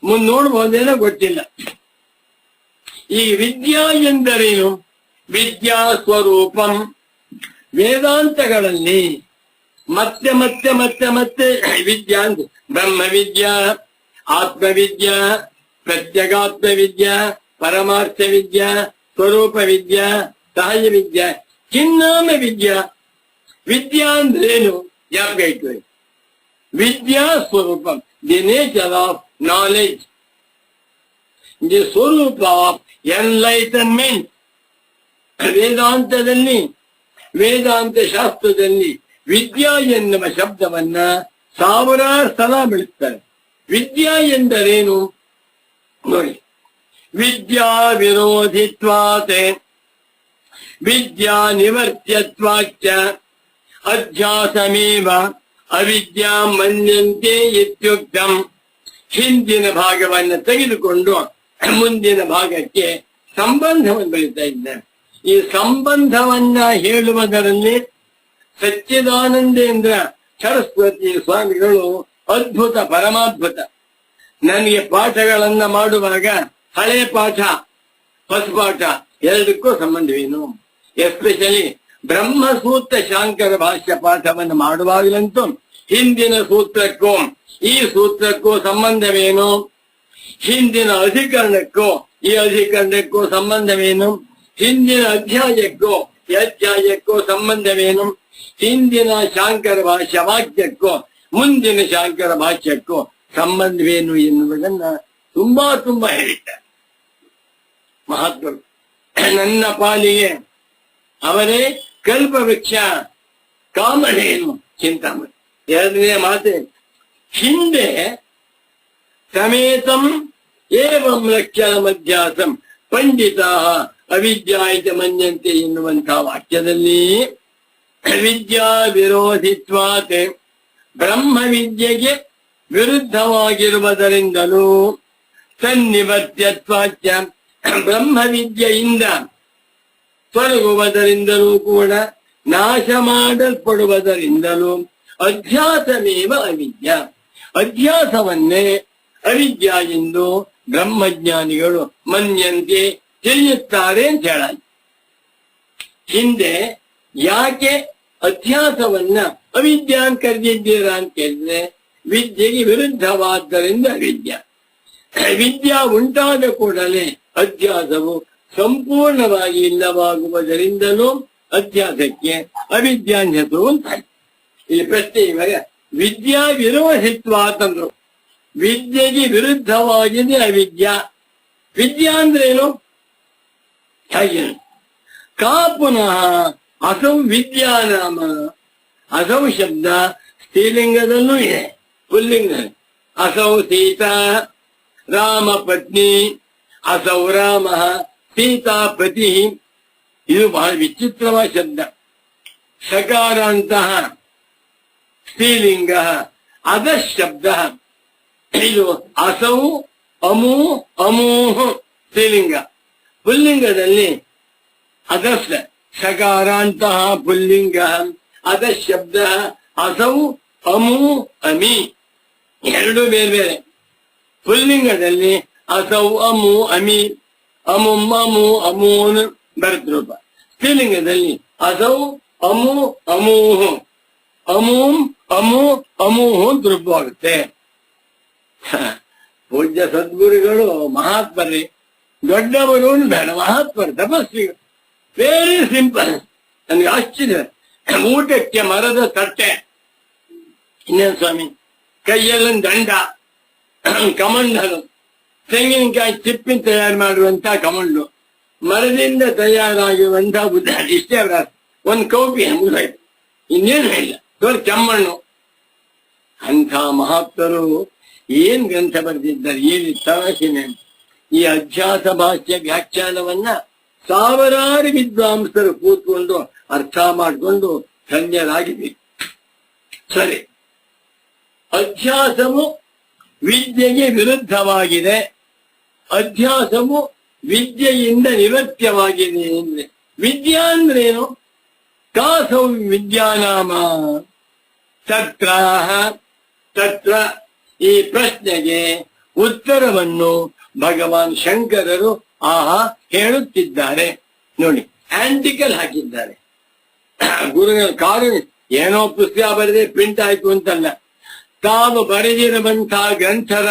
ಮುಂದೆ ನೋಡ್ಬೋದೇನೋ ಗೊತ್ತಿಲ್ಲ. ಈ ವಿದ್ಯಾ ಎಂದರೇನು? ವಿದ್ಯಾ ಸ್ವರೂಪಂ. ವೇದಾಂತಗಳಲ್ಲಿ ಮತ್ತೆ ಮತ್ತೆ ಮತ್ತೆ ಮತ್ತೆ ವಿದ್ಯಾ ಅಂತ ಬ್ರಹ್ಮವಿದ್ಯಾ, ಆತ್ಮವಿದ್ಯಾ, ಪ್ರತ್ಯಗಾತ್ಮ ವಿದ್ಯಾ, ಪರಮಾರ್ಥ ವಿದ್ಯಾ, ಸ್ವರೂಪ ವಿದ್ಯಾ, ಸಹಜ ವಿದ್ಯಾ, ಚಿನ್ನಾಮ ವಿದ್ಯಾ. ವಿದ್ಯಾ ಅಂದ್ರೇನು? ಜ್ಞಾಪಕ ಇಟ್ಕೊಳ್ಳಿ. ವಿದ್ಯಾ ಸ್ವರೂಪಂ, the nature of knowledge, the ಸ್ವರೂಪ ಆಫ್ ಎನ್ಲೈಟನ್ಮೆಂಟ್. ವೇದಾಂತದಲ್ಲಿ, ವೇದಾಂತ ಶಾಸ್ತ್ರದಲ್ಲಿ ವಿದ್ಯಾ ಎನ್ನುವ ಶಬ್ದವನ್ನ ಸಾವಿರಾರು ಸಲ ಬೆಳೆಸ್ತಾರೆ. ವಿದ್ಯಾ ಎಂದರೇನು ನೋಡಿ. ವಿದ್ಯಾ ವಿರೋಧಿತ್ವಾತ್ ವಿದ್ಯಾ ನಿವರ್ತ್ಯತ್ವಾಚ್ಚ ಅಧ್ಯಾಸಮೇವ ಅವಿದ್ಯಾ ಮನ್ಯಂತೆ ಇತ್ಯುಕ್ತಂ. ಹಿಂದಿನ ಭಾಗವನ್ನು ತೆಗೆದುಕೊಂಡು ಮುಂದಿನ ಭಾಗಕ್ಕೆ ಸಂಬಂಧವನ್ನು ಬೆಳೀತಾ ಇದ್ದಾರೆ. ಈ ಸಂಬಂಧವನ್ನ ಹೇಳುವುದರಲ್ಲಿ ಸಚ್ಚಿದಾನಂದೇಂದ್ರ ಸರಸ್ವತಿ ಸ್ವಾಮಿಗಳು ಅದ್ಭುತ, ಪರಮಾದ್ಭುತ. ನನಗೆ ಪಾಠಗಳನ್ನ ಮಾಡುವಾಗ ಹಳೆ ಪಾಠ ಹೊಸ ಪಾಠ ಎರಡಕ್ಕೂ ಸಂಬಂಧವೇನು? ಎಸ್ಪೆಷಲಿ ಬ್ರಹ್ಮಸೂತ್ರ ಶಾಂಕರ ಭಾಷ್ಯ ಪಾಠವನ್ನು ಮಾಡುವಾಗಲಂತೂ ಹಿಂದಿನ ಸೂತ್ರಕ್ಕೂ ಈ ಸೂತ್ರಕ್ಕೂ ಸಂಬಂಧವೇನು? ಹಿಂದಿನ ಅಧಿಕರಣಕ್ಕೂ ಈ ಅಧಿಕರಣಕ್ಕೂ ಸಂಬಂಧವೇನು? ಹಿಂದಿನ ಅಧ್ಯಾಯಕ್ಕೂ ಈ ಅಧ್ಯಾಯಕ್ಕೂ ಸಂಬಂಧವೇನು? ಹಿಂದಿನ ಶಾಂಕರ ಭಾಷ್ಯ ವಾಕ್ಯಕ್ಕೂ ಮುಂದಿನ ಶಾಂಕರ ಭಾಷ್ಯಕ್ಕೂ ಸಂಬಂಧವೇನು ಎನ್ನುವುದನ್ನ ತುಂಬಾ ಹೇಳಿದ್ದಾರೆ ಮಹಾತ್ಮರು. ನನ್ನ ಪಾಲಿಗೆ ಅವರೇ ಕಲ್ಪವೃಕ್ಷ, ಕಾಮಧೇನು, ಚಿಂತಾಮಣಿ. ಎರಡನೇ ಮಾತೆ ಹಿಂದೆ ಸಮೇತಂ ಏವಂ ಲಕ್ಷಣ ಮಧ್ಯಾಸಂ ಪಂಡಿತಾ ಅವಿದ್ಯಾಯಿತ ಮನ್ಯಂತೆ ಎನ್ನುವಂತಹ ವಾಕ್ಯದಲ್ಲಿ ವಿದ್ಯಾ ವಿರೋಧಿತ್ವಾತ್ ಬ್ರಹ್ಮ ವಿದ್ಯೆಗೆ ವಿರುದ್ಧವಾಗಿರುವುದರಿಂದಲೂ ತನ್ನಿವರ್ತ್ಯತ್ವಾಚ್ಯ ಬ್ರಹ್ಮವಿದ್ಯೆಯಿಂದ ತೊಲಗುವುದರಿಂದಲೂ ಕೂಡ ನಾಶ ಮಾಡಲ್ಪಡುವುದರಿಂದಲೂ ಅಧ್ಯಾಸಮೇವ ಅವಿದ್ಯ, ಅಧ್ಯಾಸವನ್ನೇ ಅವಿದ್ಯ ಎಂದು ಬ್ರಹ್ಮಜ್ಞಾನಿಗಳು ಮನ್ಯಂತೆ ತಿಳಿಯುತ್ತಾರೆ ಅಂತ ಹೇಳ. ಹಿಂದೆ ಯಾಕೆ ಅಧ್ಯಾಸವನ್ನ ಅವಿದ್ಯ ಅಂತ ಕರೆದಿದ್ದೀರಾ ಅಂತ ಕೇಳಿದ್ರೆ ವಿದ್ಯೆಗೆ ವಿರುದ್ಧವಾದ್ದರಿಂದ ಅವಿದ್ಯ. ವಿದ್ಯಾ ಉಂಟಾದ ಕೂಡಲೇ ಅಧ್ಯಾಸವು ಸಂಪೂರ್ಣವಾಗಿ ಇಲ್ಲವಾಗುವುದರಿಂದಲೂ ಅಧ್ಯಾಸಕ್ಕೆ ಅವಿದ್ಯಾ ಹೆಸರು ಅಂತಾರೆ. ಈ ಪ್ರಶ್ನೆ ಇವಾಗ ವಿದ್ಯಾ ವಿರೋಧಿತ್ವಾತಂದ್ರು. ವಿದ್ಯೆಗೆ ವಿರುದ್ಧವಾಗಿದೆ ಅವಿದ್ಯಾ. ವಿದ್ಯಾ ಅಂದ್ರೇನು? ಹಾಗೆ ಕಾ ಪುನಃ ಅಸೌ ವಿದ್ಯಾ ನಾಮ. ಅಸೌ ಶಬ್ದ ಸ್ತ್ರೀಲಿಂಗದಲ್ಲೂ ಇದೆ, ಪುಲ್ಲಿಂಗ. ಅಸೌ ಸೀತಾ ರಾಮ ಪತ್ನಿ, ಅಸೌ ರಾಮ ಸೀತಾ ಪತಿ. ಇದು ಬಹಳ ವಿಚಿತ್ರವಾದ ಶಬ್ದ. ಸಕಾರಾಂತಹ ಸ್ತ್ರೀಲಿಂಗ ಅದ ಶಬ್ದ. ಇದು ಅಸೌ ಅಮೂ ಅಮೂಹ ಸ್ತ್ರೀಲಿಂಗ. ಪುಲ್ಲಿಂಗದಲ್ಲಿ ಅದಸ್ ಸಕಾರಾಂತಹ ಪುಲ್ಲಿಂಗ ಅದ ಶಬ್ದ. ಅಸೌ ಅಮೂ ಅಮಿ ಎರಡು ಬೇರೆ ಬೇರೆ. ಪುಲ್ಲಿಂಗದಲ್ಲಿ ಅಸೌ ಅಮು ಅಮಿ, ಅಮುಂ ಅಮು ಅಮೂನ್ ಬರುತ್ತರೂಪ. ಸ್ತ್ರೀಲಿಂಗದಲ್ಲಿ ಅಸೌ ಅಮು ಅಮೂಹು, ಅಮೂಂ ಅಮು ಅಮೂಹು ರೂಪವಾಗುತ್ತೆ. ಪೂಜ್ಯ ಸದ್ಗುರುಗಳು ಮಹಾತ್ಮರೇ, ದೊಡ್ಡವರು ಬೇಡ, ಮಹಾತ್ಮರು, ತಪಸ್ವಿಗಳು. Very simple. ನನಗೆ ಆಶ್ಚರ್ಯ. ಊಟಕ್ಕೆ ಮರದ ತಟ್ಟೆ, ಇನ್ನೇನು ಸ್ವಾಮಿ, ಕೈಯಲ್ಲಿ ದಂಡ, ಕಮಂಡಲು, ತೆಂಗಿನಕಾಯಿ ಚಿಪ್ಪಿನ ತಯಾರು ಮಾಡುವಂತ ಕಮಂಡು, ಮರದಿಂದ ತಯಾರಾಗಿರುವಂತಹ ಬುದ್ಧ, ಇಷ್ಟೇ ಅವರ ಒಂದು ಕೌಪಿ ಮುಗಿದಾಯ್ತು, ಇನ್ನೇನು ಇಲ್ಲ. ದೊಡ್ಡ ಕೆಮ್ಮಣ್ಣು. ಅಂಥ ಮಹಾತ್ಮರು ಏನ್ ಗ್ರಂಥ ಬರೆದಿದ್ದಾರೆ, ಏನು ತಮಾಷೆನೆ. ಈ ಅಧ್ಯಾಸ ಭಾಷ್ಯ ವ್ಯಾಖ್ಯಾನವನ್ನ ಸಾವಿರಾರು ವಿದ್ವಾಂಸರು ಕೂತ್ಕೊಂಡು ಅರ್ಥ ಮಾಡಿಕೊಂಡು ಧನ್ಯರಾಗಿಬೇಕು. ಸರಿ, ಅಧ್ಯಾಸವು ವಿದ್ಯೆಗೆ ವಿರುದ್ಧವಾಗಿದೆ, ಅಧ್ಯಾಸವು ವಿದ್ಯೆಯಿಂದ ನಿವೃತ್ತವಾಗಿದೆ ಅಂದ್ರೆ ವಿದ್ಯಾ ಅಂದ್ರೇನು? ಕಾಸೌ ವಿದ್ಯಾನಾಮ ತತ್ರ ತತ್ರ. ಈ ಪ್ರಶ್ನೆಗೆ ಉತ್ತರವನ್ನು ಭಗವಾನ್ ಶಂಕರರು ಹೇಳುತ್ತಿದ್ದಾರೆ ನೋಡಿ. ಆಂಟಿಕಲ್ ಹಾಕಿದ್ದಾರೆ. ಗುರುಗಳ ಕಾರಣ ಏನೋ ಪುಸ್ತಕ ಬರೆದೇ ಪ್ರಿಂಟ್ ಆಯ್ತು ಅಂತಲ್ಲ, ತಾವು ಬರೆದಿರುವಂತಹ ಗ್ರಂಥದ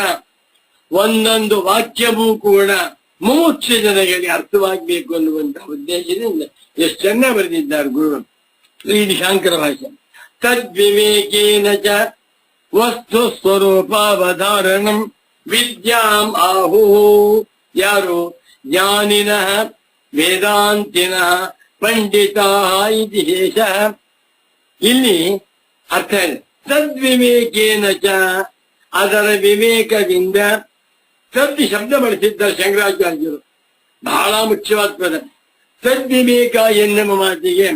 ಒಂದೊಂದು ವಾಕ್ಯವೂ ಕೂಡ ಮುಮುಕ್ಷ ಜನಗಳಿಗೆ ಅರ್ಥವಾಗಬೇಕು ಅನ್ನುವಂತಹ ಉದ್ದೇಶದಿಂದ ಎಷ್ಟು ಚೆನ್ನಾಗಿ ಬರೆದಿದ್ದಾರೆ ಗುರುಗಳು. ಇದು ಶಾಂಕರ ಭಾಷೆ. ತದ್ವಿವೇಕೇನ ಚ ವಸ್ತು ಸ್ವರೂಪಾವಧಾರಣಂ ವಿದ್ಯಾಂ ಆಹು. ಯಾರು? ಜ್ಞಾನಿನಃ ವೇದಾಂತಿನಃ ಪಂಡಿತಾ ಇತಿ ಹೇಷಃ. ಇಲ್ಲಿ ಅರ್ಥ ಇದೆ. ತದ್ವಿವೇಕೇನ ಚ, ಅದರ ವಿವೇಕದಿಂದ. ತದ್ ಶಬ್ದ ಬಳಸಿದ್ದಾರೆ ಶಂಕರಾಚಾರ್ಯರು, ಬಹಳ ಮುಖ್ಯವಾದ ಪದ. ತದ್ವಿವೇಕ ಎನ್ನುವ ಮಾತಿಗೆ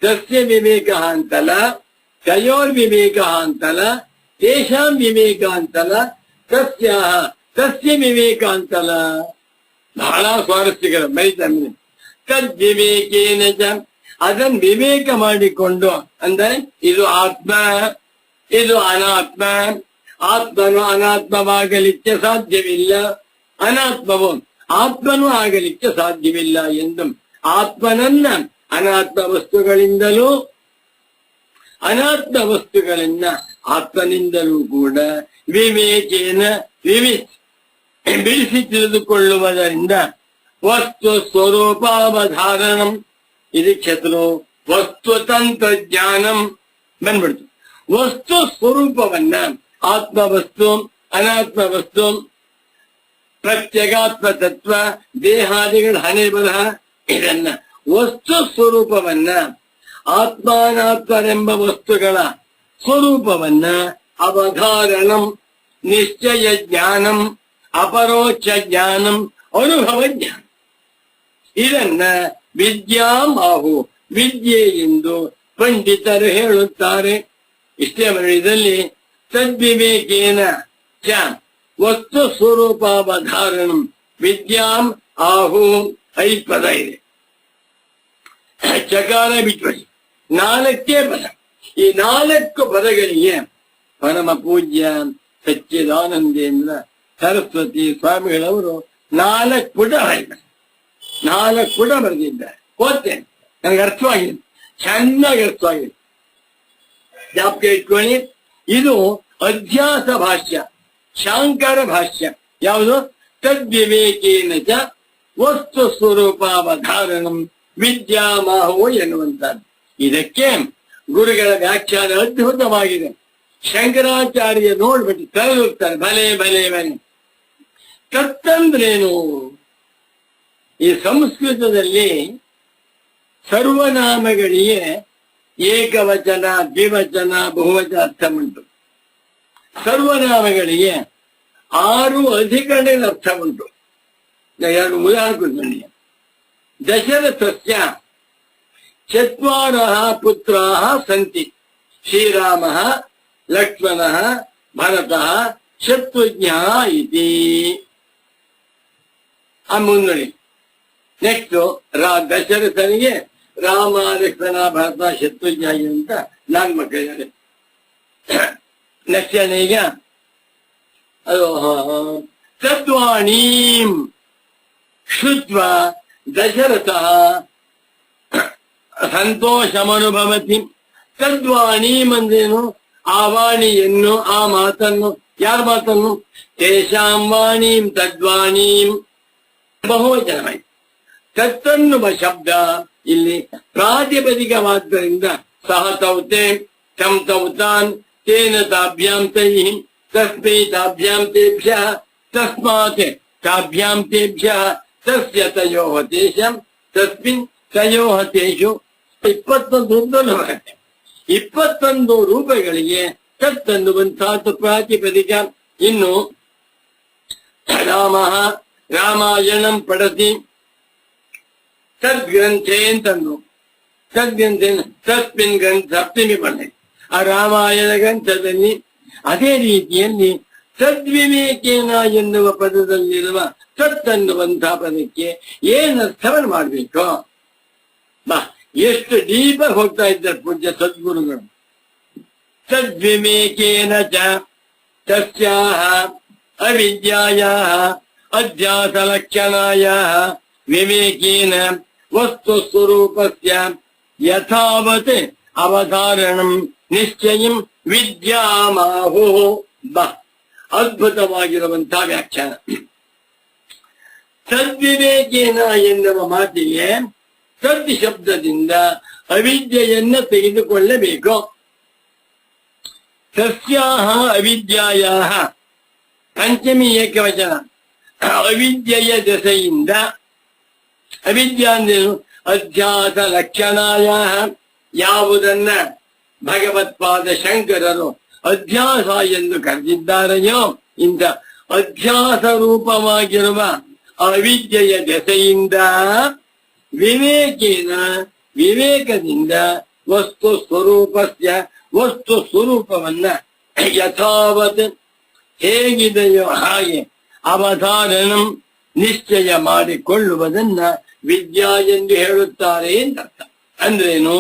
ತಸ್ಯ ವಿವೇಕ ಅಂತಲ್ಲ, ತಯೋರ್ ವಿವೇಕ ಅಂತಲ್ಲ, ತೇಷಾಂ ವಿವೇಕ ಅಂತಲ್ಲ, ತಸ್ಯ ವಿವೇಕ ಅಂತಲ್ಲ. ಬಹಳ ಸ್ವಾರಸ್ಯಕರ ಬರೀತಾರೆ. ತದ್ವಿವೇಕೇನ ಚ, ಅದನ್ನು ವಿವೇಕ ಮಾಡಿಕೊಂಡು, ಅಂದರೆ ಇದು ಆತ್ಮ, ಇದು ಅನಾತ್ಮ, ಆತ್ಮನು ಅನಾತ್ಮವಾಗಲಿಕ್ಕೆ ಸಾಧ್ಯವಿಲ್ಲ, ಅನಾತ್ಮವು ಆತ್ಮನೂ ಆಗಲಿಕ್ಕೆ ಸಾಧ್ಯವಿಲ್ಲ ಎಂದು ಆತ್ಮನನ್ನ ಅನಾತ್ಮ ವಸ್ತುಗಳಿಂದಲೂ ಅನಾತ್ಮ ವಸ್ತುಗಳನ್ನ ಆತ್ಮನಿಂದಲೂ ಕೂಡ ವಿವೇಕೇನ ಬಿಡಿಸಿ ತಿಳಿದುಕೊಳ್ಳುವುದರಿಂದ ವಸ್ತು ಸ್ವರೂಪಾವಧಾರಣಂ, ಇದಕ್ಕೆ ಹೆಸರು ವಸ್ತು ತಂತ್ರಜ್ಞಾನಂ ಬಂದ್ಬಿಡ್ತು. ವಸ್ತು ಸ್ವರೂಪವನ್ನ, ಆತ್ಮವಸ್ತು ಅನಾತ್ಮ ವಸ್ತು, ಪ್ರತ್ಯಗಾತ್ಮ ತತ್ವ, ದೇಹಾದಿಗಳ ಹಣೆ ಬರಹ, ಇದನ್ನ ವಸ್ತು ಸ್ವರೂಪವನ್ನ, ಆತ್ಮಾನಾತ್ಮರೆಂಬ ವಸ್ತುಗಳ ಸ್ವರೂಪವನ್ನ ಅವಧಾರಣಂ, ನಿಶ್ಚಯ ಜ್ಞಾನಂ, ಅಪರೋಕ್ಷ ಜ್ಞಾನಂ, ಅನುಭವ ಜ್ಞಾನ, ಇದನ್ನ ವಿದ್ಯಾಂ ಆಹು, ವಿದ್ಯೆ ಎಂದು ಪಂಡಿತರು ಹೇಳುತ್ತಾರೆ. ಇಷ್ಟೇ ಇದರಲ್ಲಿ ತದ್ವಿವೇಕೇನ ಚ ವಸ್ತು ಸ್ವರೂಪಾವಧಾರಣಂ ವಿದ್ಯಾಂ ಆಹು 5 ಪದ ಇದೆ. ಚಕಾರ ಬಿಟ್ಬಿಡಿ, 4 ಪದ. ಈ 4 ಪದಗಳಿಗೆ ಪರಮ ಪೂಜ್ಯ ಸಚ್ಚಿದಾನಂದೇಂದ್ರ ಸರಸ್ವತಿ ಸ್ವಾಮಿಗಳವರು 4 ಪುಟ ಬರೆದಿದ್ದಾರೆ. 4 ಪುಟ ಬರೆದಿದ್ದಾರೆ. ಓದ್ತೇನೆ, ನನಗೆ ಅರ್ಥವಾಗಿದೆ, ಚೆನ್ನಾಗಿ ಅರ್ಥವಾಗಿದೆ. ಜ್ಞಾಪಕ ಇಟ್ಕೊಳ್ಳಿ, ಇದು ಅಧ್ಯಾಸ ಭಾಷ್ಯ, ಶಾಂಕರ ಭಾಷ್ಯ. ಯಾವುದು? ತದ್ವಿವೇಕೇನ ಚ ವಸ್ತು ಸ್ವರೂಪಾವಧಾರಣಂ ವಿದ್ಯಾಮಾಹೋ ಎನ್ನುವಂತದ್ದು. ಇದಕ್ಕೆ ಗುರುಗಳ ವ್ಯಾಖ್ಯಾನ ಅದ್ಭುತವಾಗಿದೆ. ಶಂಕರಾಚಾರ್ಯ ನೋಡ್ಬಿಟ್ಟು ಕರೆದುತ್ತಾರೆ, ಭಲೆ ಭಲೆ ಭಲೆ. ತತ್ತಂದ್ರೇನು? ಈ ಸಂಸ್ಕೃತದಲ್ಲಿ ಸರ್ವನಾಮಗಳಿಗೆ ಏಕವಚನ, ದ್ವಿವಚನ, ಬಹುವಚನ ಅರ್ಥ ಉಂಟು. ಸರ್ವನಾಮಗಳಿಗೆ 6 ಅಧಿಕರಣಗಳ ಅರ್ಥ ಉಂಟು. 2 ಉದಾಹರಣೆ ಕೊಡ್ತೀನಿ. ದಶರಥಸ್ಯ 4 ಪುತ್ರಾಃ ಸಂತಿ, ಶ್ರೀರಾಮಃ, ಲಕ್ಷ್ಮಣಃ, ಭರತಃ, ಶತ್ರುಘ್ನಃ ಇತಿ. ಮುಂದುವರಿ. ನೆಕ್ಸ್ಟ್ ದಶರಥನಿಗೆ ರಾಮ, ಲಕ್ಷ್ಮಣ, ಭರತ, ಶತ್ರುಘ್ನ ಅಂತ 4 ಮಕ್ಕಳಿದ್ದಾರೆ. ನೆಕ್ಸ್ಟ್ ಈಗ ಅದು ತದ್ವಾಣೀಂ ಶ್ರುತ್ವ ದಶರಥ ಸಂತೋಷಮನುಭವತಿ. ತದ್ವಾಣೀಂ ಅಂದ್ರೇನು? ಆ ವಾಣಿಯನ್ನು, ಆ ಮಾತನ್ನು. ಯಾರ ಮಾತನ್ನು? ತೇಷಾಂ ವಾಣೀಂ ತದ್ವಾಣೀಂ, ಬಹುವಚನವಾಯಿತು. ತತ್ತನ್ನುವ ಶಬ್ದ ಇಲ್ಲಿ ಪ್ರಾತಿಪದಿಕವಾದ್ದರಿಂದ ಸಹ ತೌತೆ, ತಂ ತೌತಾನ್, ತೇನ ತಾಭ್ಯಾಂ ತೈಃ, ತಸ್ಮೈ ತಾಭ್ಯಾಂ ತೇಭ್ಯಃ, ತಸ್ಮಾತ್ ತಾಭ್ಯಾಂ ತೇಭ್ಯಃ, ತಸ್ಯ ತಯೋಃ ತೇಷಾಂ, ತಸ್ಮಿನ್ ತಯೋಃ ತೇಷು. 21 ರೂಪಗಳು ಬರುತ್ತೆ. 21 ರೂಪಗಳಿಗೆ ತತ್ತನ್ನುವಂತಹ ಪ್ರಾತಿಪದಿಕ. ಇನ್ನು ರಾಮ ರಾಮಾಯಣಂ ಪಡತಿ ತದ್ಗ್ರಂಥೆ ಅಂತಂದು, ತದ್ಗ್ರಂಥೆ ತಸ್ಮಿನ್ ಗ್ರಂಥ ಸಪ್ತಮಿ ಪಡೆ. ಆ ರಾಮಾಯಣ ಗ್ರಂಥದಲ್ಲಿ ಅದೇ ರೀತಿಯಲ್ಲಿ ತದ್ವಿವೇಕೇನ ಎನ್ನುವ ಪದದಲ್ಲಿರುವ ತತ್ ಅನ್ನುವಂತಹ ಪದಕ್ಕೆ ಏನರ್ಥವನ್ನು ಮಾಡಬೇಕು? ಬಾ, ಎಷ್ಟು ಡೀಪಾಗಿ ಹೋಗ್ತಾ ಇದ್ದಾರೆ ಪೂಜ್ಯ ಸದ್ಗುರುಗಳು. ತದ್ವಿವೇಕೇನ ಚ ತಸ್ಯಾಹ ಅವಿದ್ಯಾಯಾಹ ಅಧ್ಯಾಸ ಲಕ್ಷಣಾಯಾಹ ವಿವೇಕೇನ ವಸ್ತು ಸ್ವರೂಪಸ್ಯ ಯಥಾವತ್ ಅವಧಾರಣಂ ನಿಶ್ಚಯಂ ವಿದ್ಯಾಮಾಹೋ. ಬಾ, ಅದ್ಭುತವಾಗಿರುವಂತಹ ವ್ಯಾಖ್ಯಾನ. ತದ್ವಿವೇಕೇನ ಎನ್ನುವ ಮಾತಿಗೆ ತದ್ ಶಬ್ದದಿಂದ ಅವಿದ್ಯೆಯನ್ನ ತೆಗೆದುಕೊಳ್ಳಬೇಕು. ತಸ್ಯಾಹ ಅವಿದ್ಯಾಯಾಹ ಪಂಚಮಿ ಏಕವಚನ. ಅವಿದ್ಯೆಯ ದೆಸೆಯಿಂದ, ಅವಿದ್ಯಾ ಅಂದ್ರೇನು? ಅಧ್ಯಾಸ ಲಕ್ಷಣಾಯಾಹ, ಯಾವುದನ್ನ ಭಗವತ್ಪಾದ ಶಂಕರರು ಅಧ್ಯಾಸ ಎಂದು ಕರೆದಿದ್ದಾರೆಯೋ ಇಂಥ ಅಧ್ಯಾಸ ರೂಪವಾಗಿರುವ ಅವಿದ್ಯೆಯ ದೆಸೆಯಿಂದ ವಿವೇಕದಿಂದ ವಸ್ತು ಸ್ವರೂಪವನ್ನ ಯಥಾವತ್ ಹೇಗಿದೆಯೋ ಹಾಗೆ ಅವಧಾರಣಂ ನಿಶ್ಚಯ ಮಾಡಿಕೊಳ್ಳುವುದನ್ನ ವಿದ್ಯಾ ಎಂದು ಹೇಳುತ್ತಾರೆ ಎಂದರ್ಥ. ಅಂದ್ರೇನು?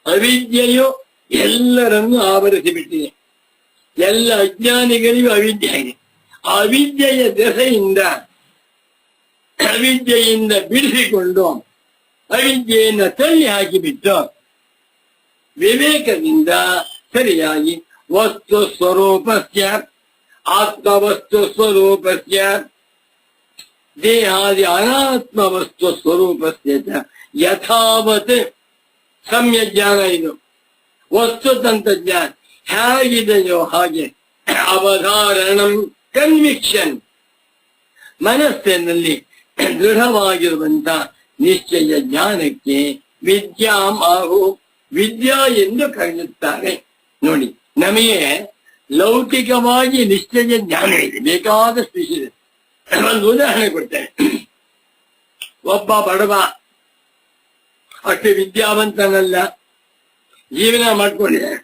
ಅವಿದ್ಯೆಯು ಎಲ್ಲರನ್ನು ಆವರಿಸಿಬಿಟ್ಟಿದೆ. ಎಲ್ಲ ಅಜ್ಞಾನಿಗಳಿಗೂ ಅವಿದ್ಯೆ ಇದೆ. ಅವಿದ್ಯೆಯ ಅವಿದ್ಯೆಯಿಂದ ಬಿಡಿಸಿಕೊಂಡು ಅವಿದ್ಯೆಯನ್ನು ತಳ್ಳಿ ಹಾಕಿಬಿಟ್ಟು ವಿವೇಕದಿಂದ ಸರಿಯಾಗಿ ವಸ್ತು ಸ್ವರೂಪಸ್ಯ ಆತ್ಮವಸ್ತು ಸ್ವರೂಪಸ್ಯ ದೇಹಾದಿ ಅನಾತ್ಮ ವಸ್ತು ಸ್ವರೂಪಸ್ಯ ಯಥಾವತ್ ಸಮ್ಯಜ್ಞಾನ ಇದು. ವಸ್ತು ತಂತ್ರಜ್ಞಾನ ಹೇಗಿದೆಯೋ ಹಾಗೆ ಅವಧಾರಣಂ ಕನ್ವಿಕ್ಷನ್ ಮನಸ್ಸಿನಲ್ಲಿ ದೃಢವಾಗಿರುವಂತ ನಿಶ್ಚಯ ಜ್ಞಾನಕ್ಕೆ ವಿದ್ಯಾ ಎಂದು ಕರೆಯುತ್ತಾರೆ. ನೋಡಿ, ನಮಗೆ ಲೌಕಿಕವಾಗಿ ನಿಶ್ಚಯ ಜ್ಞಾನ ಇದೆ, ಬೇಕಾದಷ್ಟು ವಿಷಯ. ಒಂದು ಉದಾಹರಣೆ ಕೊಡ್ತೇನೆ. ಒಬ್ಬ ಬಡವ, ಅಷ್ಟು ವಿದ್ಯಾವಂತನಲ್ಲ, ಜೀವನ ಮಾಡ್ಕೊಂಡಿದ್ದಾನೆ,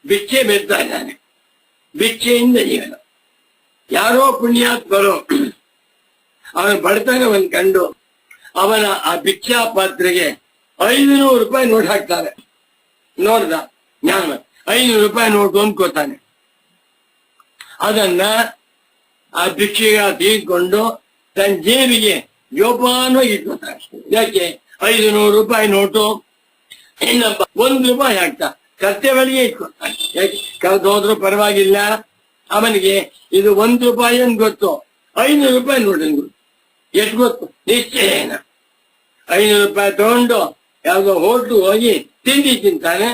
ಭಿಕ್ಷೆ ಬೇಡ್ತಾ ಇದ್ದಾನೆ. ಭಿಕ್ಷೆಯಿಂದ ಜೀವನ. ಯಾರೋ ಪುಣ್ಯಾತ್ಮರು ಅವನ ಬಡತನವನ್ನು ಕಂಡು ಅವನ ಆ ಭಿಕ್ಷಾ ಪಾತ್ರೆಗೆ 500 ರೂಪಾಯಿ ನೋಟ್ ಹಾಕ್ತಾರೆ. ನೋಡ್ದ ಜ್ಞಾನ, 500 ರೂಪಾಯಿ ನೋಟು ಅಂದ್ಕೋತಾನೆ. ಅದನ್ನ ಆ ಭಿಕ್ಷೆಗ ತೆಗೆದುಕೊಂಡು ತನ್ನ ಜೇಬಿಗೆ ಜೋಪಾನವಾಗಿ ಇಟ್ಕೋತಾನೆ. ಯಾಕೆ? 500 ರೂಪಾಯಿ ನೋಟು. ಇನ್ನೊಬ್ಬ 1 ರೂಪಾಯಿ ಹಾಕ್ತಾ ಕರ್ತವ್ಯಗಳಿಗೆ ಇಟ್ಕೊತಾನೆ. ಯಾಕೆ? ಕಳೆದು ಹೋದ್ರೂ ಪರವಾಗಿಲ್ಲ, ಅವನಿಗೆ ಇದು 1 ರೂಪಾಯಿ ಅಂತ ಗೊತ್ತು, 500 ರೂಪಾಯಿ ನೋಡಿ ಗೊತ್ತು. ಎಷ್ಟು ಗೊತ್ತು? ನಿಶ್ಚಯನ 500 ರೂಪಾಯಿ ತಗೊಂಡು ಯಾವುದೋ ಹೋಟ್ಲು ಹೋಗಿ ತಿಂಡಿ ತಿಂತಾನೆ.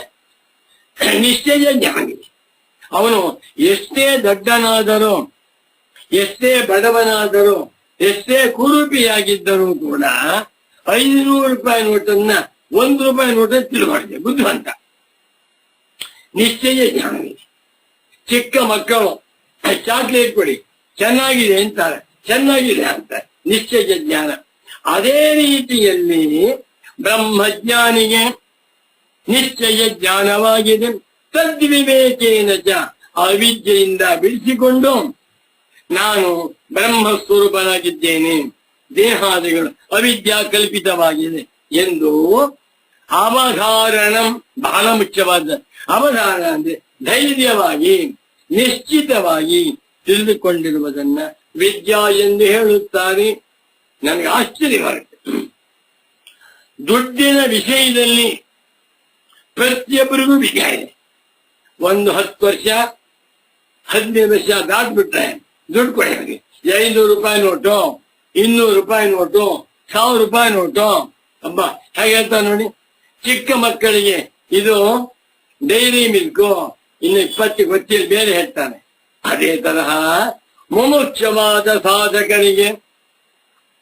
ನಿಶ್ಚಯ ಜ್ಞಾನಿ. ಅವನು ಎಷ್ಟೇ ದೊಡ್ಡನಾದರೂ, ಎಷ್ಟೇ ಬಡವನಾದರೂ, ಎಷ್ಟೇ ಕುರೂಪಿಯಾಗಿದ್ದರೂ ಕೂಡ 500 ರೂಪಾಯಿ ನೋಟನ್ನ 1 ರೂಪಾಯಿ ನೋಟನ್ನು ತಿಳುವಳಿಕೆ ಬುದ್ಧಿವಂತ. ನಿಶ್ಚಯ ಜ್ಞಾನಿ. ಚಿಕ್ಕ ಮಕ್ಕಳು ಚಾಕ್ಲೇಟ್ ಕೊಡಿ, ಚೆನ್ನಾಗಿದೆ ಅಂತಾರೆ, ಚೆನ್ನಾಗಿದೆ ಅಂತ ನಿಶ್ಚಯ ಜ್ಞಾನ. ಅದೇ ರೀತಿಯಲ್ಲಿ ಬ್ರಹ್ಮಜ್ಞಾನಿಗೆ ನಿಶ್ಚಯ ಜ್ಞಾನವಾಗಿದೆ. ತದ್ವಿವೇಕೇನ ಚ ಅವಿದ್ಯೆಯಿಂದ ಬಿಡಿಸಿಕೊಂಡು ನಾನು ಬ್ರಹ್ಮಸ್ವರೂಪನಾಗಿದ್ದೇನೆ, ದೇಹಾದಿಗಳು ಅವಿದ್ಯಾ ಕಲ್ಪಿತವಾಗಿದೆ ಎಂದು ಅವಧಾರಣಂ, ಬಹಳ ಮುಖ್ಯವಾದ ಅವಧಾರಣ ಅಂದ್ರೆ ಧೈರ್ಯವಾಗಿ ನಿಶ್ಚಿತವಾಗಿ ತಿಳಿದುಕೊಂಡಿರುವುದನ್ನ ವಿದ್ಯಾ ಎಂದು ಹೇಳುತ್ತಾರೆ. ನನಗೆ ಆಶ್ಚರ್ಯವಾಗುತ್ತೆ. ದುಡ್ಡಿನ ವಿಷಯದಲ್ಲಿ ಪ್ರತಿಯೊಬ್ಬರಿಗೂ ವಿದ್ಯೆ ಇದೆ. ಒಂದು 10 ವರ್ಷ 15 ವರ್ಷ ದಾಟ್ಬಿಟ್ರೆ ದುಡ್ಡು ಕೊಡಿ. 500 ರೂಪಾಯಿ ನೋಟು, 200 ರೂಪಾಯಿ ನೋಟು, 1000 ರೂಪಾಯಿ ನೋಟು. ಅಬ್ಬ ಹೇಗೆ ಹೇಳ್ತಾ ನೋಡಿ. ಚಿಕ್ಕ ಮಕ್ಕಳಿಗೆ ಇದು ಡೈರಿ ಮಿಲ್ಕು, ಇನ್ನು 20 ಗೊತ್ತಿಲ್ಲ ಬೇರೆ ಹೇಳ್ತಾನೆ. ಅದೇ ತರಹ ಮುಮುಕ್ಷವಾದ ಸಾಧಕರಿಗೆ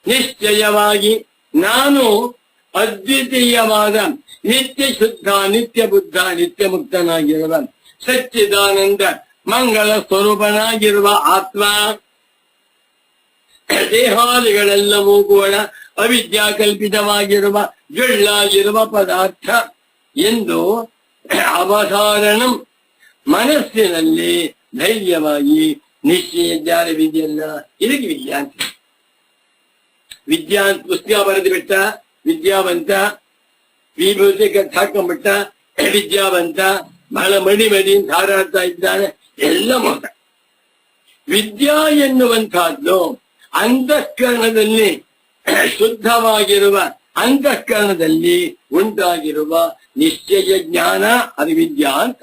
ನಿಶ್ಚಯವಾಗಿ ನಾನು ಅದ್ವಿತೀಯವಾದ ನಿತ್ಯ ಶುದ್ಧ, ನಿತ್ಯ ಬುದ್ಧ, ನಿತ್ಯ ಮುಕ್ತನಾಗಿರುವ ಸಚ್ಚಿದಾನಂದ ಮಂಗಳ ಸ್ವರೂಪನಾಗಿರುವ ಆತ್ಮ, ದೇಹಾದಿಗಳೆಲ್ಲವೂ ಕೂಡ ಅವಿದ್ಯಾ ಕಲ್ಪಿತವಾಗಿರುವ ಜುಳ್ಳಾಗಿರುವ ಪದಾರ್ಥ ಎಂದು ಅವಧಾರಣಂ ಮನಸ್ಸಿನಲ್ಲಿ ಧೈರ್ಯವಾಗಿ ನಿಶ್ಚಯ ಜ್ಞಾನವಿದೆಯಲ್ಲ, ಇದಕ್ಕೆ ವಿದ್ಯಾಂತ. ವಿದ್ಯಾಂತ ಪುಸ್ತಕ ಬರೆದು ಬಿಟ್ಟ ವಿದ್ಯಾವಂತ, ವಿಭೂತಿ ಹಾಕೊಂಡ್ಬಿಟ್ಟ ವಿದ್ಯಾವಂತ, ಬಹಳ ಮಡಿ ಅಂತ ಹಾರಾಡ್ತಾ ಇದ್ದಾನೆ, ಎಲ್ಲ ಮೋಸ. ವಿದ್ಯಾ ಎನ್ನುವಂತಹದ್ದು ಅಂತಃಕರಣದಲ್ಲಿ ಶುದ್ಧವಾಗಿರುವ ಅಂತಃಕರಣದಲ್ಲಿ ಉಂಟಾಗಿರುವ ನಿಶ್ಚಯ ಜ್ಞಾನ, ಅದು ವಿದ್ಯಾ ಅಂತ.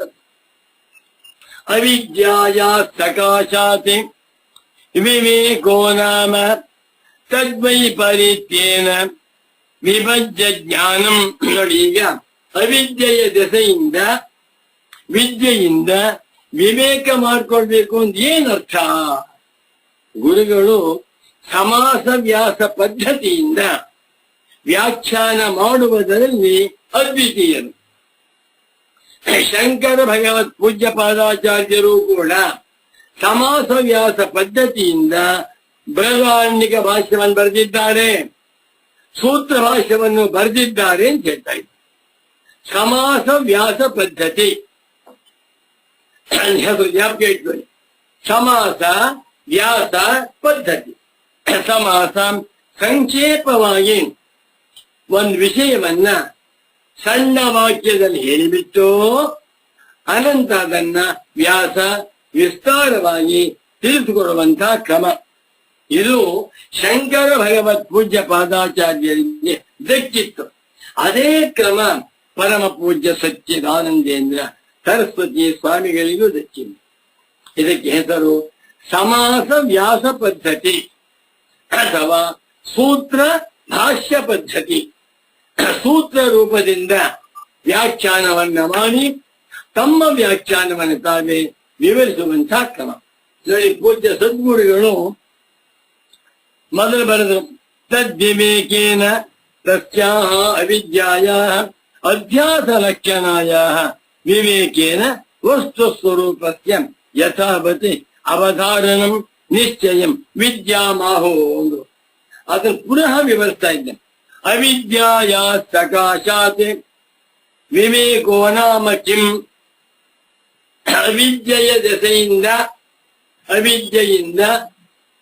ಅವಿದ್ಯಾಯ ಸಕಾಶಾತ್ ವಿವೇಕೋ ನಾಮ ತದ್ವೈಪರೀತ್ಯೇನ ವಿಭಜ್ಯ ಜ್ಞಾನಂ. ನೋಡಿ, ಈಗ ಅವಿದ್ಯೆಯ ದೆಸೆಯಿಂದ ವಿದ್ಯೆಯಿಂದ ವಿವೇಕ ಮಾಡ್ಕೊಳ್ಬೇಕು ಅಂತ ಏನರ್ಥ? ಗುರುಗಳು ಸಮಾಸ ವ್ಯಾಸ ಪದ್ಧತಿಯಿಂದ ವ್ಯಾಖ್ಯಾನ ಮಾಡುವುದರಲ್ಲಿ ಅದ್ವಿತೀಯರು. ಶಂಕರ ಭಗವತ್ ಪೂಜ್ಯ ಪಾದಾಚಾರ್ಯರು ಕೂಡ ಸಮಾಸ ವ್ಯಾಸ ಪದ್ಧತಿಯಿಂದ ಬೃಹದಾರಣ್ಯಕ ಭಾಷ್ಯವನ್ನು ಬರೆದಿದ್ದಾರೆ, ಸೂತ್ರ ಭಾಷ್ಯವನ್ನು ಬರೆದಿದ್ದಾರೆ ಅಂತ ಹೇಳ್ತಾ ಇದ್ದಾರೆ. ಸಮಾಸ ವ್ಯಾಸ ಪದ್ಧತಿ ಜ್ಞಾಪಕ ಇಟ್ಕೊಳ್ಳಿ. ಸಮಾಸ ವ್ಯಾಸ ಪದ್ಧತಿ. ಸಮಾಸ ಸಂಕ್ಷೇಪವಾಗಿ ಒಂದು ವಿಷಯವನ್ನ ಸಣ್ಣ ವಾಕ್ಯದಲ್ಲಿ ಹೇಳಿಬಿಟ್ಟು ಅನಂತ ಅದನ್ನ ವ್ಯಾಸ ವಿಸ್ತಾರವಾಗಿ ತಿಳಿಸಿಕೊಡುವಂತಹ ಕ್ರಮ. ಇದು ಶಂಕರ ಭಗವತ್ ಪೂಜ್ಯ ಪಾದಾಚಾರ್ಯರಿಗೆ ದಕ್ಕಿತ್ತು. ಅದೇ ಕ್ರಮ ಪರಮ ಪೂಜ್ಯ ಸಚ್ಚಿದಾನಂದೇಂದ್ರ ಸರಸ್ವತಿ ಸ್ವಾಮಿಗಳಿಗೂ ದಕ್ಕಿದೆ. ಇದಕ್ಕೆ ಹೆಸರು ಸಮಾಸ ವ್ಯಾಸ ಪದ್ಧತಿ ಅಥವಾ ಸೂತ್ರ ಭಾಷ್ಯ ಪದ್ಧತಿ. ಸೂತ್ರ ರೂಪದಿಂದ ವ್ಯಾಖ್ಯಾನವನ್ನ ಮಾಡಿ ತಮ್ಮ ವ್ಯಾಖ್ಯಾನವನ್ನು ತಾವೇ ವಿವರಿಸುವಂತಹ ಕ್ರಮ. ನೋಡಿ, ಪೂಜ್ಯ ಸದ್ಗುರುಗಳು ಮೊದಲು ಬರೆದರು, ತದ್ವಿವೇಕೇನ ತಸ್ಯಾಹ ಅವಿದ್ಯಾಯಾಹ ಅಧ್ಯಾಸ ಲಕ್ಷಣಾಯಾಹ ವಿವೇಕೇನ ವಸ್ತು ಸ್ವರೂಪಸ್ಯ ಯಥಾವತಿ ಅವಧಾರಣಂ ನಿಶ್ಚಯಂ ವಿದ್ಯಾಮಾಹೋ. ಅದನ್ನು ಪುನಃ ವಿವರಿಸ್ತಾ ಇದ್ದೇನೆ. ಅವಿದ್ಯಾಯ ಸಕಾಶಾತ್ ವಿವೇಕೋ ನಾಮ ಕಿಂ. ಅವಿದ್ಯೆಯ ದೆಸೆಯಿಂದ ಅವಿದ್ಯೆಯಿಂದ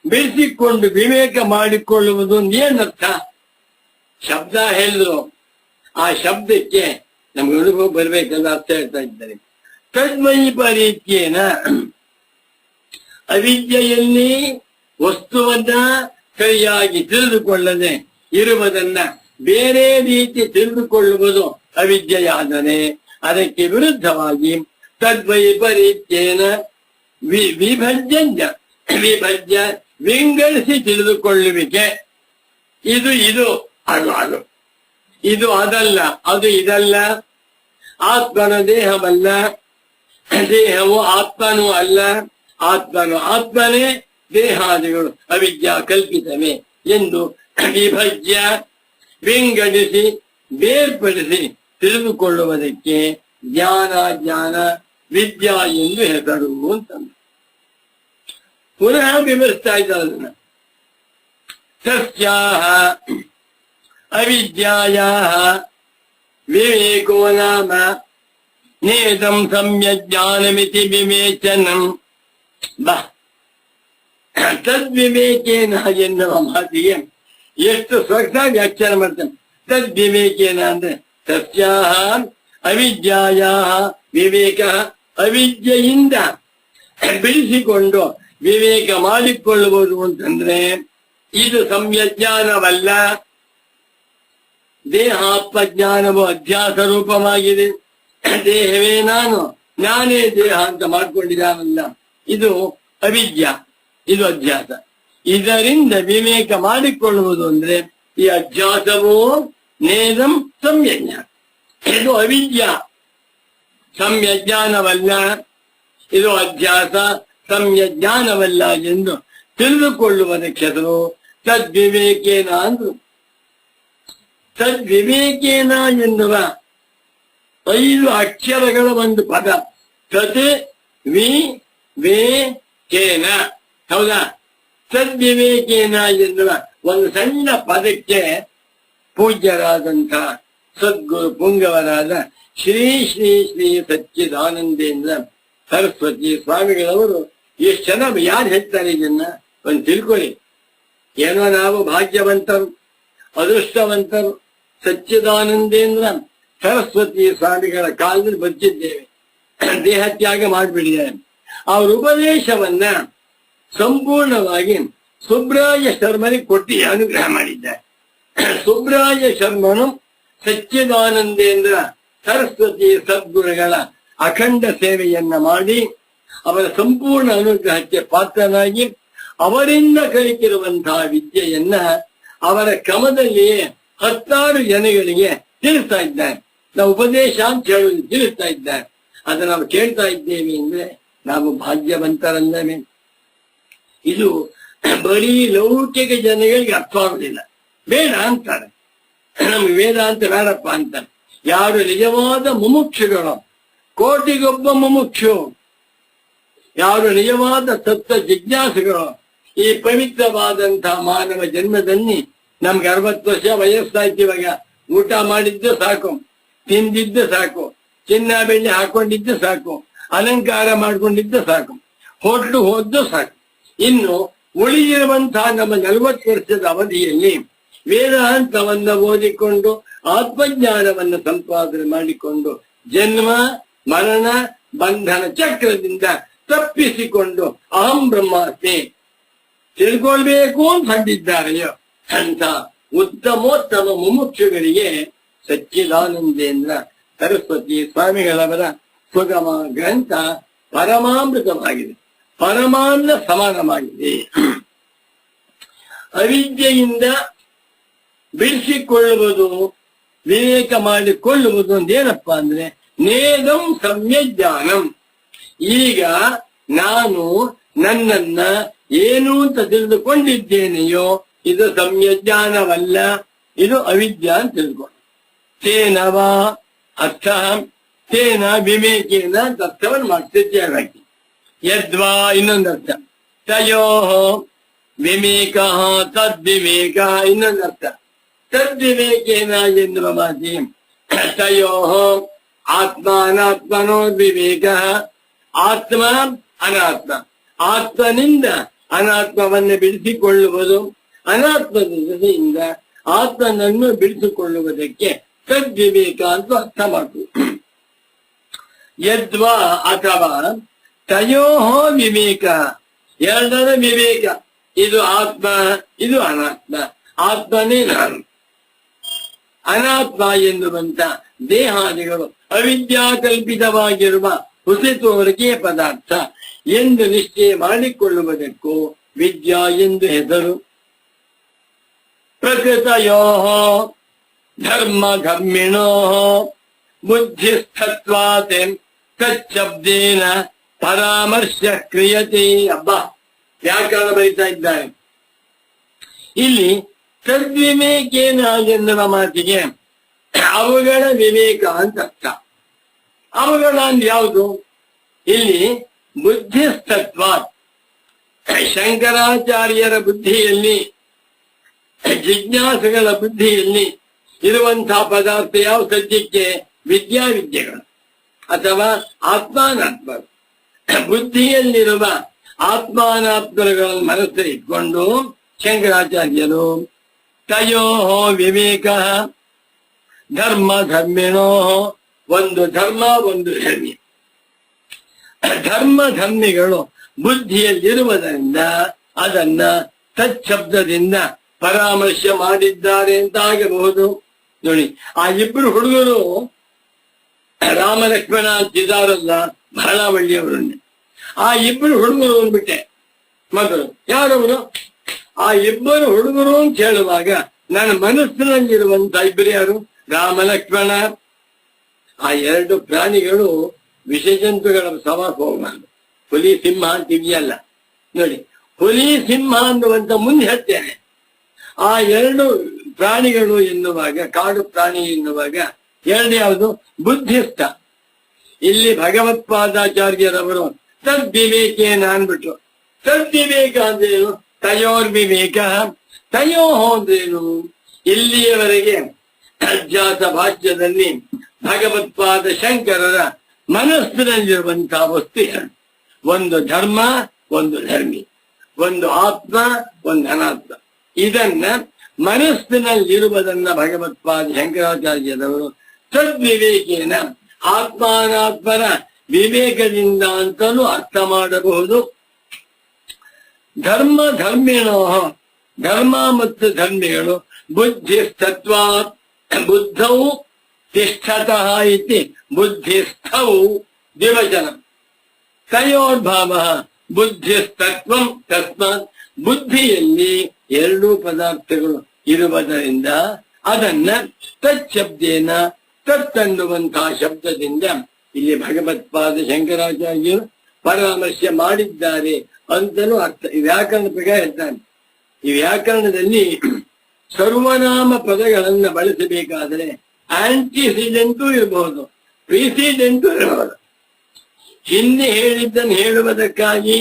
ಬೆಳೆಸಿಕೊಂಡು ವಿವೇಕ ಮಾಡಿಕೊಳ್ಳುವುದು ಏನರ್ಥ? ಶಬ್ದ ಹೇಳಿದ್ರು, ಆ ಶಬ್ದಕ್ಕೆ ನಮ್ಗೆ ಅನುಭವ ಬರಬೇಕಲ್ಲ ಅರ್ಥ ಹೇಳ್ತಾ ಇದ್ದಾರೆ. ತದ್ವೈಪರೀತ್ಯೇನ ಅವಿದ್ಯೆಯಲ್ಲಿ ವಸ್ತುವನ್ನ ಸರಿಯಾಗಿ ತಿಳಿದುಕೊಳ್ಳದೆ ಇರುವುದನ್ನ ಬೇರೆ ರೀತಿ ತಿಳಿದುಕೊಳ್ಳುವುದು ಅವಿದ್ಯೆಯಾದರೆ, ಅದಕ್ಕೆ ವಿರುದ್ಧವಾಗಿ ತದ್ವೈಪರೀತ್ಯೇನ ವಿಭಜ್ಯ ವಿಂಗಡಿಸಿ ತಿಳಿದುಕೊಳ್ಳುವಿಕೆ. ಇದು ಅದು ಇದು ಅದಲ್ಲ, ಅದು ಇದಲ್ಲ. ಆತ್ಮನ ದೇಹವಲ್ಲ, ದೇಹವು ಆತ್ಮನೂ ಅಲ್ಲ, ಆತ್ಮನು ಆತ್ಮನೇ, ದೇಹಾದಿಗಳು ಅವಿದ್ಯಾ ಕಲ್ಪಿತವೇ ಎಂದು ವಿಭಜ್ಯ ವಿಂಗಡಿಸಿ ಬೇರ್ಪಡಿಸಿ ತಿಳಿದುಕೊಳ್ಳುವುದಕ್ಕೆ ಜ್ಞಾನ ವಿದ್ಯಾ ಎಂದು ಹೆಸರು ಅಂತಂದು ಪುನಃ ವಿವರಿಸ್ತಾ ಇದ್ದಾರೆ ಅದನ್ನ. ತಸ್ಯಾಹ ಅವಿದ್ಯಾಯಾಹ ವಿವೇಕೋ ನಾಮ ನೇದಂ ಸಮ್ಯಜ್ಞಾನಮಿತಿ ವಿವೇಚನಂ. ತದ್ವಿವೇಕೇನ ಎನ್ನುವ ಮಾತಿಗೆ ಎಷ್ಟು ಸೊಗಸಾಗಿ ವ್ಯಾಖ್ಯಾನ ಮಾಡ್ತಾನೆ. ತದ್ವಿವೇಕೇನ ಅಂದ್ರೆ ತಸ್ಯಾಹ ಅವಿದ್ಯಾಯಾಹ ವಿವೇಕ, ಅವಿದ್ಯೆಯಿಂದ ಬಿಡಿಸಿಕೊಂಡು ವಿವೇಕ ಮಾಡಿಕೊಳ್ಳುವುದು ಅಂತಂದ್ರೆ ಇದು ಸಮ್ಯಜ್ಞಾನವಲ್ಲ. ದೇಹಾತ್ಮಜ್ಞಾನವು ಅಧ್ಯಾಸ ರೂಪವಾಗಿದೆ. ದೇಹವೇ ನಾನೇ ದೇಹ ಅಂತ ಮಾಡ್ಕೊಂಡಿದ್ದಾನಲ್ಲ, ಇದು ಅವಿದ್ಯಾ, ಇದು ಅಧ್ಯಾಸ. ಇದರಿಂದ ವಿವೇಕ ಮಾಡಿಕೊಳ್ಳುವುದು ಅಂದ್ರೆ ಈ ಅಧ್ಯಾಸವು ನೇದಂ ಸಮ್ಯಜ್ಞಾನ, ಇದು ಅವಿದ್ಯಾ ಸಮ್ಯಜ್ಞಾನವಲ್ಲ, ಇದು ಅಧ್ಯಾಸ ಸಮ್ಯಜ್ಞಾನವಲ್ಲ ಎಂದು ತಿಳಿದುಕೊಳ್ಳುವುದಕ್ಕೆ ಹೆಸರು ತದ್ವಿವೇಕೇನ ಅಂದ್ರು. ತದ್ವಿವೇಕೇನ ಎನ್ನುವ 5 ಅಕ್ಷರಗಳ ಒಂದು ಪದ ತದ್ ವಿ ವೇ ಕೇನ. ಹೌದಾ? ತದ್ವಿವೇಕೇನ ಎನ್ನುವ ಒಂದು ಸಣ್ಣ ಪದಕ್ಕೆ ಪೂಜ್ಯರಾದಂಥ ಸದ್ಗುರು ಪುಂಗವರಾದ ಶ್ರೀ ಶ್ರೀ ಶ್ರೀ ಸಚ್ಚಿದಾನಂದೇಂದ್ರ ಸರಸ್ವತಿ ಸ್ವಾಮಿಗಳವರು ಎಷ್ಟು ಚೆನ್ನಾಗಿ ಯಾರು ಹೇಳ್ತಾರೆ ಇದನ್ನ ಒಂದು ತಿಳ್ಕೊಳ್ಳಿ. ಏನೋ ನಾವು ಭಾಗ್ಯವಂತರು, ಅದೃಷ್ಟವಂತರು, ಸಚ್ಚಿದಾನಂದೇಂದ್ರ ಸರಸ್ವತಿ ಸ್ವಾಮಿಗಳ ಕಾಲದಲ್ಲಿ ಬದುಕಿದ್ದೇವೆ, ದೇಹತ್ಯಾಗ ಮಾಡಿಬಿಟ್ಟಿದ್ದಾರೆ. ಅವ್ರ ಉಪದೇಶವನ್ನ ಸಂಪೂರ್ಣವಾಗಿ ಸುಬ್ರಾಯ ಶರ್ಮನಿಗೆ ಕೊಟ್ಟು ಅನುಗ್ರಹ ಮಾಡಿದ್ದಾರೆ. ಸುಬ್ರಾಯ ಶರ್ಮನು ಸಚ್ಚಿದಾನಂದೇಂದ್ರ ಸರಸ್ವತಿ ಸದ್ಗುರುಗಳ ಅಖಂಡ ಸೇವೆಯನ್ನ ಮಾಡಿ ಅವರ ಸಂಪೂರ್ಣ ಅನುಗ್ರಹಕ್ಕೆ ಪಾತ್ರನಾಗಿ ಅವರಿಂದ ಕಲಿತಿರುವಂತಹ ವಿದ್ಯೆಯನ್ನ ಅವರ ಕ್ರಮದಲ್ಲಿಯೇ 16 ಜನಗಳಿಗೆ ತಿಳಿಸ್ತಾ ಇದ್ದಾರೆ. ನಾವು ಉಪದೇಶ ಅಂತ ಹೇಳುವುದು ತಿಳಿಸ್ತಾ ಇದ್ದಾರೆ. ಅದನ್ನ ನಾವು ಕೇಳ್ತಾ ಇದ್ದೇವೆ ಅಂದ್ರೆ ನಾವು ಭಾಗ್ಯವಂತರಲ್ಲವೇ? ಇದು ಬರೀ ಲೌಕಿಕ ಜನಗಳಿಗೆ ಅರ್ಥವಾಗುವುದಿಲ್ಲ, ಬೇಡ ಅಂತಾರೆ. ನಮ್ಗೆ ವೇದಾಂತ ಬೇಡಪ್ಪ ಅಂತಾರೆ. ಯಾರು ನಿಜವಾದ ಮುಮುಕ್ಷುಗಳು, ಕೋಟಿಗೊಬ್ಬ ಮುಮುಕ್ಷು. ಯಾರು ನಿಜವಾದ ತತ್ವ ಜಿಜ್ಞಾಸುಗಳು ಈ ಪವಿತ್ರವಾದಂತಹ ಮಾನವ ಜನ್ಮದಲ್ಲಿ ನಮ್ಗೆ 60 ವರ್ಷ ವಯಸ್ಸಾಯ್ತು. ಇವಾಗ ಊಟ ಮಾಡಿದ್ದು ಸಾಕು, ತಿಂದಿದ್ದು ಸಾಕು, ಚಿನ್ನ ಬೆಳ್ಳಿ ಹಾಕೊಂಡಿದ್ದು ಸಾಕು, ಅಲಂಕಾರ ಮಾಡ್ಕೊಂಡಿದ್ದು ಸಾಕು, ಹೋಟ್ಲು ಹೋದ್ದು ಸಾಕು. ಇನ್ನು ಉಳಿದಿರುವಂತಹ ನಮ್ಮ 40 ವರ್ಷದ ಅವಧಿಯಲ್ಲಿ ವೇದಾಂತವನ್ನು ಓದಿಕೊಂಡು ಆತ್ಮಜ್ಞಾನವನ್ನು ಸಂಪಾದನೆ ಮಾಡಿಕೊಂಡು ಜನ್ಮ ಮರಣ ಬಂಧನ ಚಕ್ರದಿಂದ ತಪ್ಪಿಸಿಕೊಂಡು ಅಹಂ ಬ್ರಹ್ಮಾಸ್ಮಿ ತಿಳ್ಕೊಳ್ಬೇಕು ಅಂತ ಹೊಂದಿದ್ದಾರೆಯೋ ಅಂತ ಉತ್ತಮೋತ್ತಮ ಮುಮುಕ್ಷುಗಳಿಗೆ ಸಚ್ಚಿದಾನಂದೇಂದ್ರ ಸರಸ್ವತಿ ಸ್ವಾಮಿಗಳವರ ಸುಗಮ ಗ್ರಂಥ ಪರಮಾಮೃತವಾಗಿದೆ, ಪರಮಾನ್ನ ಸಮಾನವಾಗಿದೆ. ಅವಿದ್ಯೆಯಿಂದ ಬಿಡಿಸಿಕೊಳ್ಳುವುದು, ವಿವೇಕ ಮಾಡಿಕೊಳ್ಳುವುದು ಅಂದೇನಪ್ಪ ಅಂದ್ರೆ ನೇದಂ ಸಮ್ಯಜ್ಞಾನಂ. ಈಗ ನಾನು ನನ್ನನ್ನ ಏನು ಅಂತ ತಿಳಿದುಕೊಂಡಿದ್ದೇನೆಯೋ ಇದು ಸಮ್ಯಜ್ಞಾನವಲ್ಲ, ಇದು ಅವಿದ್ಯಾ ಅಂತ ತಿಳ್ಕೊಂಡು. ತೇನವ ಅರ್ಥ ತೇನ ವಿವೇಕೇನ ಅರ್ಥವನ್ನು ಮಾಡ್ತಿದ್ದೇವೆ. ಯದ್ವಾ ಇನ್ನೊಂದರ್ಥ ತಯೋ ವಿವೇಕ ತದ್ವಿವೇಕ ಇನ್ನೊಂದರ್ಥ ತದ್ವಿವೇಕೇನ ಎನ್ನುವ ಮಾತಿ ತಯೋ ಆತ್ಮ ಅನಾತ್ಮನೋ ವಿವೇಕ. ಆತ್ಮ ಅನಾತ್ಮ, ಆತ್ಮನಿಂದ ಅನಾತ್ಮವನ್ನು ಬಿಡಿಸಿಕೊಳ್ಳುವುದು, ಅನಾತ್ಮದಿಂದ ಆತ್ಮನನ್ನು ಬಿಡಿಸಿಕೊಳ್ಳುವುದಕ್ಕೆ ತದ್ವಿವೇಕ ಅಂತ ಅರ್ಥ ಮಾಡುವುದು. ಯದ್ವಾ ಅಥವಾ ತಯೋ ವಿವೇಕ, ಎರಡರ ವಿವೇಕ. ಇದು ಆತ್ಮ, ಇದು ಅನಾತ್ಮ. ಆತ್ಮನೇ ನಾನು, ಅನಾತ್ಮ ಎನ್ನುವಂತ ದೇಹಾದಿಗಳು ಅವಿದ್ಯಾಕಲ್ಪಿತವಾಗಿರುವ ಹುಸಿತುವರಿಕೆ ಪದಾರ್ಥ ಎಂದು ನಿಶ್ಚಯ ಮಾಡಿಕೊಳ್ಳುವುದಕ್ಕೂ ವಿದ್ಯಾ ಎಂದು ಹೆಸರು. ಪ್ರಕೃತಯೋ ಧರ್ಮ ಧರ್ಮಿಣೋ ಬುದ್ಧಿಸ್ಥತ್ವಾತ್ ತಚ್ಛಬ್ದೇನ ಪರಾಮರ್ಶ ಕ್ರಿಯತೆ. ವ್ಯಾಕರಣ ಬರೀತಾ ಇದ್ದಾರೆ. ಇಲ್ಲಿ ತದ್ವಿವೇಕೇನ ಎನ್ನುವ ಮಾತಿಗೆ ಅವುಗಳ ವಿವೇಕ ಅಂತ ಅರ್ಥ. ಅವುಗಳ ಅಂದ್ರೆ ಯಾವುದು? ಇಲ್ಲಿ ಬುದ್ಧಿಸ್ತತ್ವ, ಶಂಕರಾಚಾರ್ಯರ ಬುದ್ಧಿಯಲ್ಲಿ, ಜಿಜ್ಞಾಸುಗಳ ಬುದ್ಧಿಯಲ್ಲಿ ಇರುವಂತಹ ಪದಾರ್ಥ ಯಾವ ಸದ್ಯಕ್ಕೆ ವಿದ್ಯಾವಿದ್ಯೆಗಳು ಅಥವಾ ಆತ್ಮಾನಾತ್ಮ. ಬುದ್ಧಿಯಲ್ಲಿರುವ ಆತ್ಮಾನಾತ್ಮಗಳನ್ನು ಮನಸ್ಸಲ್ಲಿ ಇಟ್ಕೊಂಡು ಶಂಕರಾಚಾರ್ಯರು ತಯೋ ವಿವೇಕ ಧರ್ಮ ಧರ್ಮಿಣೋ, ಒಂದು ಧರ್ಮ ಒಂದು ಧರ್ಮಿ. ಧರ್ಮ ಧರ್ಮಿಗಳು ಬುದ್ಧಿಯಲ್ಲಿರುವುದರಿಂದ ಅದನ್ನ ತಚ್ಛಬ್ದದಿಂದ ಪರಾಮರ್ಶೆ ಮಾಡಿದ್ದಾರೆ ಅಂತ ಆಗಬಹುದು. ನೋಡಿ, ಆ ಇಬ್ಬರು ಹುಡುಗರು ರಾಮ ಲಕ್ಷ್ಮಣ ಅಂತಿದ್ದಾರಲ್ಲ, ಬಹಳ ಒಳ್ಳೆಯವರನ್ನೇ. ಆ ಇಬ್ಬರು ಹುಡುಗರು ಅಂದ್ಬಿಟ್ಟೆ ಮೊದಲು. ಯಾರವರು? ಆ ಇಬ್ಬರು ಹುಡುಗರು ಅಂತ ಹೇಳುವಾಗ ನನ್ನ ಮನಸ್ಸಿನಲ್ಲಿರುವಂತ ಇಬ್ಬರು ಯಾರು? ರಾಮ ಲಕ್ಷ್ಮಣ. ಆ ಎರಡು ಪ್ರಾಣಿಗಳು ವಿಷಜಂತುಗಳ ಸವಾಸ ಹೋಗಬಾರ್ದು. ಹುಲಿ ಸಿಂಹ ಅಂತಿದೆಯಲ್ಲ ನೋಡಿ, ಹುಲಿ ಸಿಂಹ ಅನ್ನುವಂತ ಮುಂದೆ ಹೇಳ್ತೇನೆ. ಆ ಎರಡು ಪ್ರಾಣಿಗಳು ಎನ್ನುವಾಗ, ಕಾಡು ಪ್ರಾಣಿ ಎನ್ನುವಾಗ ಎರಡು ಯಾವುದು? ಬುದ್ಧಿಸ್ಥ. ಇಲ್ಲಿ ಭಗವತ್ಪಾದಾಚಾರ್ಯರವರು ತದ್ವಿವೇಕೇನ ಅನ್ಬಿಟ್ರು. ತದ್ವಿವೇಕ ಅಂದ್ರೇನು? ತಯೋರ್ವಿವೇಕ. ತಯೋ ಅಂದ್ರೇನು? ಇಲ್ಲಿಯವರೆಗೆ ಅಜ್ಜಾತ ಭಾಷ್ಯದಲ್ಲಿ ಭಗವತ್ಪಾದ ಶಂಕರರ ಮನಸ್ಸಿನಲ್ಲಿರುವಂತಹ ವಸ್ತು ಎರಡು. ಒಂದು ಧರ್ಮ, ಒಂದು ಧರ್ಮಿ. ಒಂದು ಆತ್ಮ, ಒಂದು ಅನಾತ್ಮ. ಇದನ್ನ ಮನಸ್ಸಿನಲ್ಲಿರುವುದನ್ನ ಭಗವತ್ಪಾದ ಶಂಕರಾಚಾರ್ಯರವರು ತದ್ವಿವೇಕೇನ, ಆತ್ಮಾನಾತ್ಮನ ವಿವೇಕದಿಂದ ಅಂತಲೂ ಅರ್ಥ ಮಾಡಬಹುದು. ಧರ್ಮ ಧರ್ಮಿಣೋ, ಧರ್ಮ ಮತ್ತು ಧರ್ಮಿಗಳು ಬುದ್ಧಿಸ್ತತ್ವ, ಬುದ್ಧೌ ತಿಷ್ಠತಃ ಇತಿ ಬುದ್ಧಿಸ್ಥೌ ದ್ವಿವಚನ. ತಯೋರ್ಭಾವ ಬುದ್ಧಿಸ್ತತ್ವಂ ತಸ್ಮಾತ್, ಬುದ್ಧಿಯಲ್ಲಿ ಎರಡೂ ಪದಾರ್ಥಗಳು ಇರುವುದರಿಂದ ಅದನ್ನ ತಚ್ಛಬ್ದೇನ, ತತ್ತನ್ನುವಂತಹ ಶಬ್ದದಿಂದ ಇಲ್ಲಿ ಭಗವತ್ಪಾದ ಶಂಕರಾಚಾರ್ಯರು ಪರಾಮರ್ಶೆ ಮಾಡಿದ್ದಾರೆ ಅಂತಲೂ ಅರ್ಥ. ಈ ವ್ಯಾಕರಣ ಪ್ರಕಾರ ಹೇಳ್ತಾನೆ. ಈ ವ್ಯಾಕರಣದಲ್ಲಿ ಸರ್ವನಾಮ ಪದಗಳನ್ನ ಬಳಸಬೇಕಾದರೆ ಆಂಟಿಸಿಡೆಂಟು ಇರಬಹುದು, ಪ್ರಿಸಿಡೆಂಟು ಇರಬಹುದು. ಹಿಂದೆ ಹೇಳಿದ್ದನ್ನು ಹೇಳುವುದಕ್ಕಾಗಿ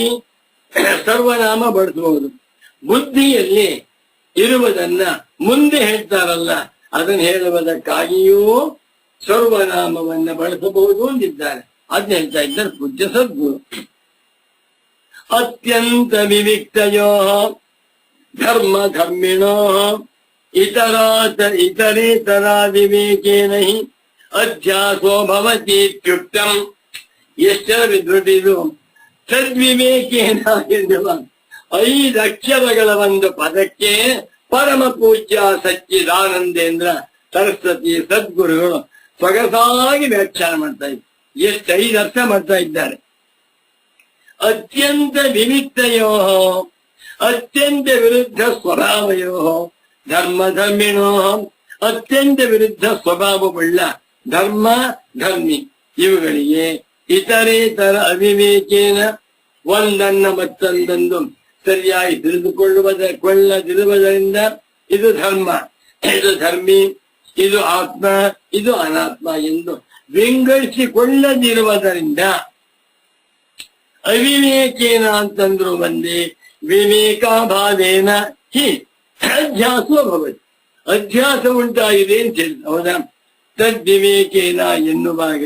ಸರ್ವನಾಮ ಬಳಸಬಹುದು. ಬುದ್ಧಿಯಲ್ಲಿ ಇರುವುದನ್ನ ಮುಂದೆ ಹೇಳ್ತಾರಲ್ಲ, ಅದನ್ನು ಹೇಳುವುದಕ್ಕಾಗಿಯೂ ಸರ್ವನಾಮವನ್ನ ಬಳಸಬಹುದು ಅಂದಿದ್ದಾರೆ. ಅದನ್ನ ಹೇಳ್ತಾ ಇದ್ದಾರೆ ಪೂಜ್ಯ ಸದ್ಗುರು. ಅತ್ಯಂತ ವಿವಿಕ್ತಯೋ ಧರ್ಮ ಧರ್ಮಿಣೋ ಇತರೇತರ ವಿವೇಕೇನ ಹಿ ಅಧ್ಯಾಸೋ ಭವತಿ ಇತ್ಯುಕ್ತಂ. ಎಷ್ಟರ ಬಿದ್ದುಬಿಟ್ಟಿದು ಸದ್ವಿವೇಕೇನ ಎನ್ನುವ 5 ಅಕ್ಷರಗಳ ಒಂದು ಪದಕ್ಕೆ ಪರಮ ಪೂಜ್ಯ ಸಚ್ಚಿದಾನಂದೇಂದ್ರ ಸರಸ್ವತಿ ಸದ್ಗುರುಗಳು ಸೊಗಸಾಗಿ ವ್ಯಾಖ್ಯಾನ ಮಾಡ್ತಾ ಇದ್ದಾರೆ. ಎಷ್ಟು 5 ಅರ್ಥ ಮಾಡ್ತಾ ಇದ್ದಾರೆ. ಅತ್ಯಂತ ವಿವಿಕ್ತಯೋ ಅತ್ಯಂತ ವಿರುದ್ಧ ಸ್ವಭಾವಯೋ ಧರ್ಮ ಧರ್ಮಿಣೋ ಅತ್ಯಂತ ವಿರುದ್ಧ ಸ್ವಭಾವವುಳ್ಳ ಧರ್ಮ ಧರ್ಮಿ ಇವುಗಳಿಗೆ ಇತರೇತರ ಅವಿವೇಕೇನ ಒಂದನ್ನ ಮತ್ತೊಂದೊಂದು ಸರಿಯಾಗಿ ತಿಳಿದುಕೊಳ್ಳದಿರುವುದರಿಂದ ಇದು ಧರ್ಮ, ಇದು ಧರ್ಮಿ, ಇದು ಆತ್ಮ, ಇದು ಅನಾತ್ಮ ಎಂದು ವಿಂಗಡಿಸಿಕೊಳ್ಳದಿರುವುದರಿಂದ ಅವಿವೇಕೇನ ಅಂತಂದ್ರು ಒಂದೇ, ವಿವೇಕಾಭಾವೇನ ಹಿ ಅಧ್ಯಾಸೋ ಭವತಿ. ಅಧ್ಯಾಸ ಉಂಟಾಗಿದೆ ಅಂತ ಹೇಳಿ ಹೌದಾ. ತದ್ವಿವೇಕೇನ ಎನ್ನುವಾಗ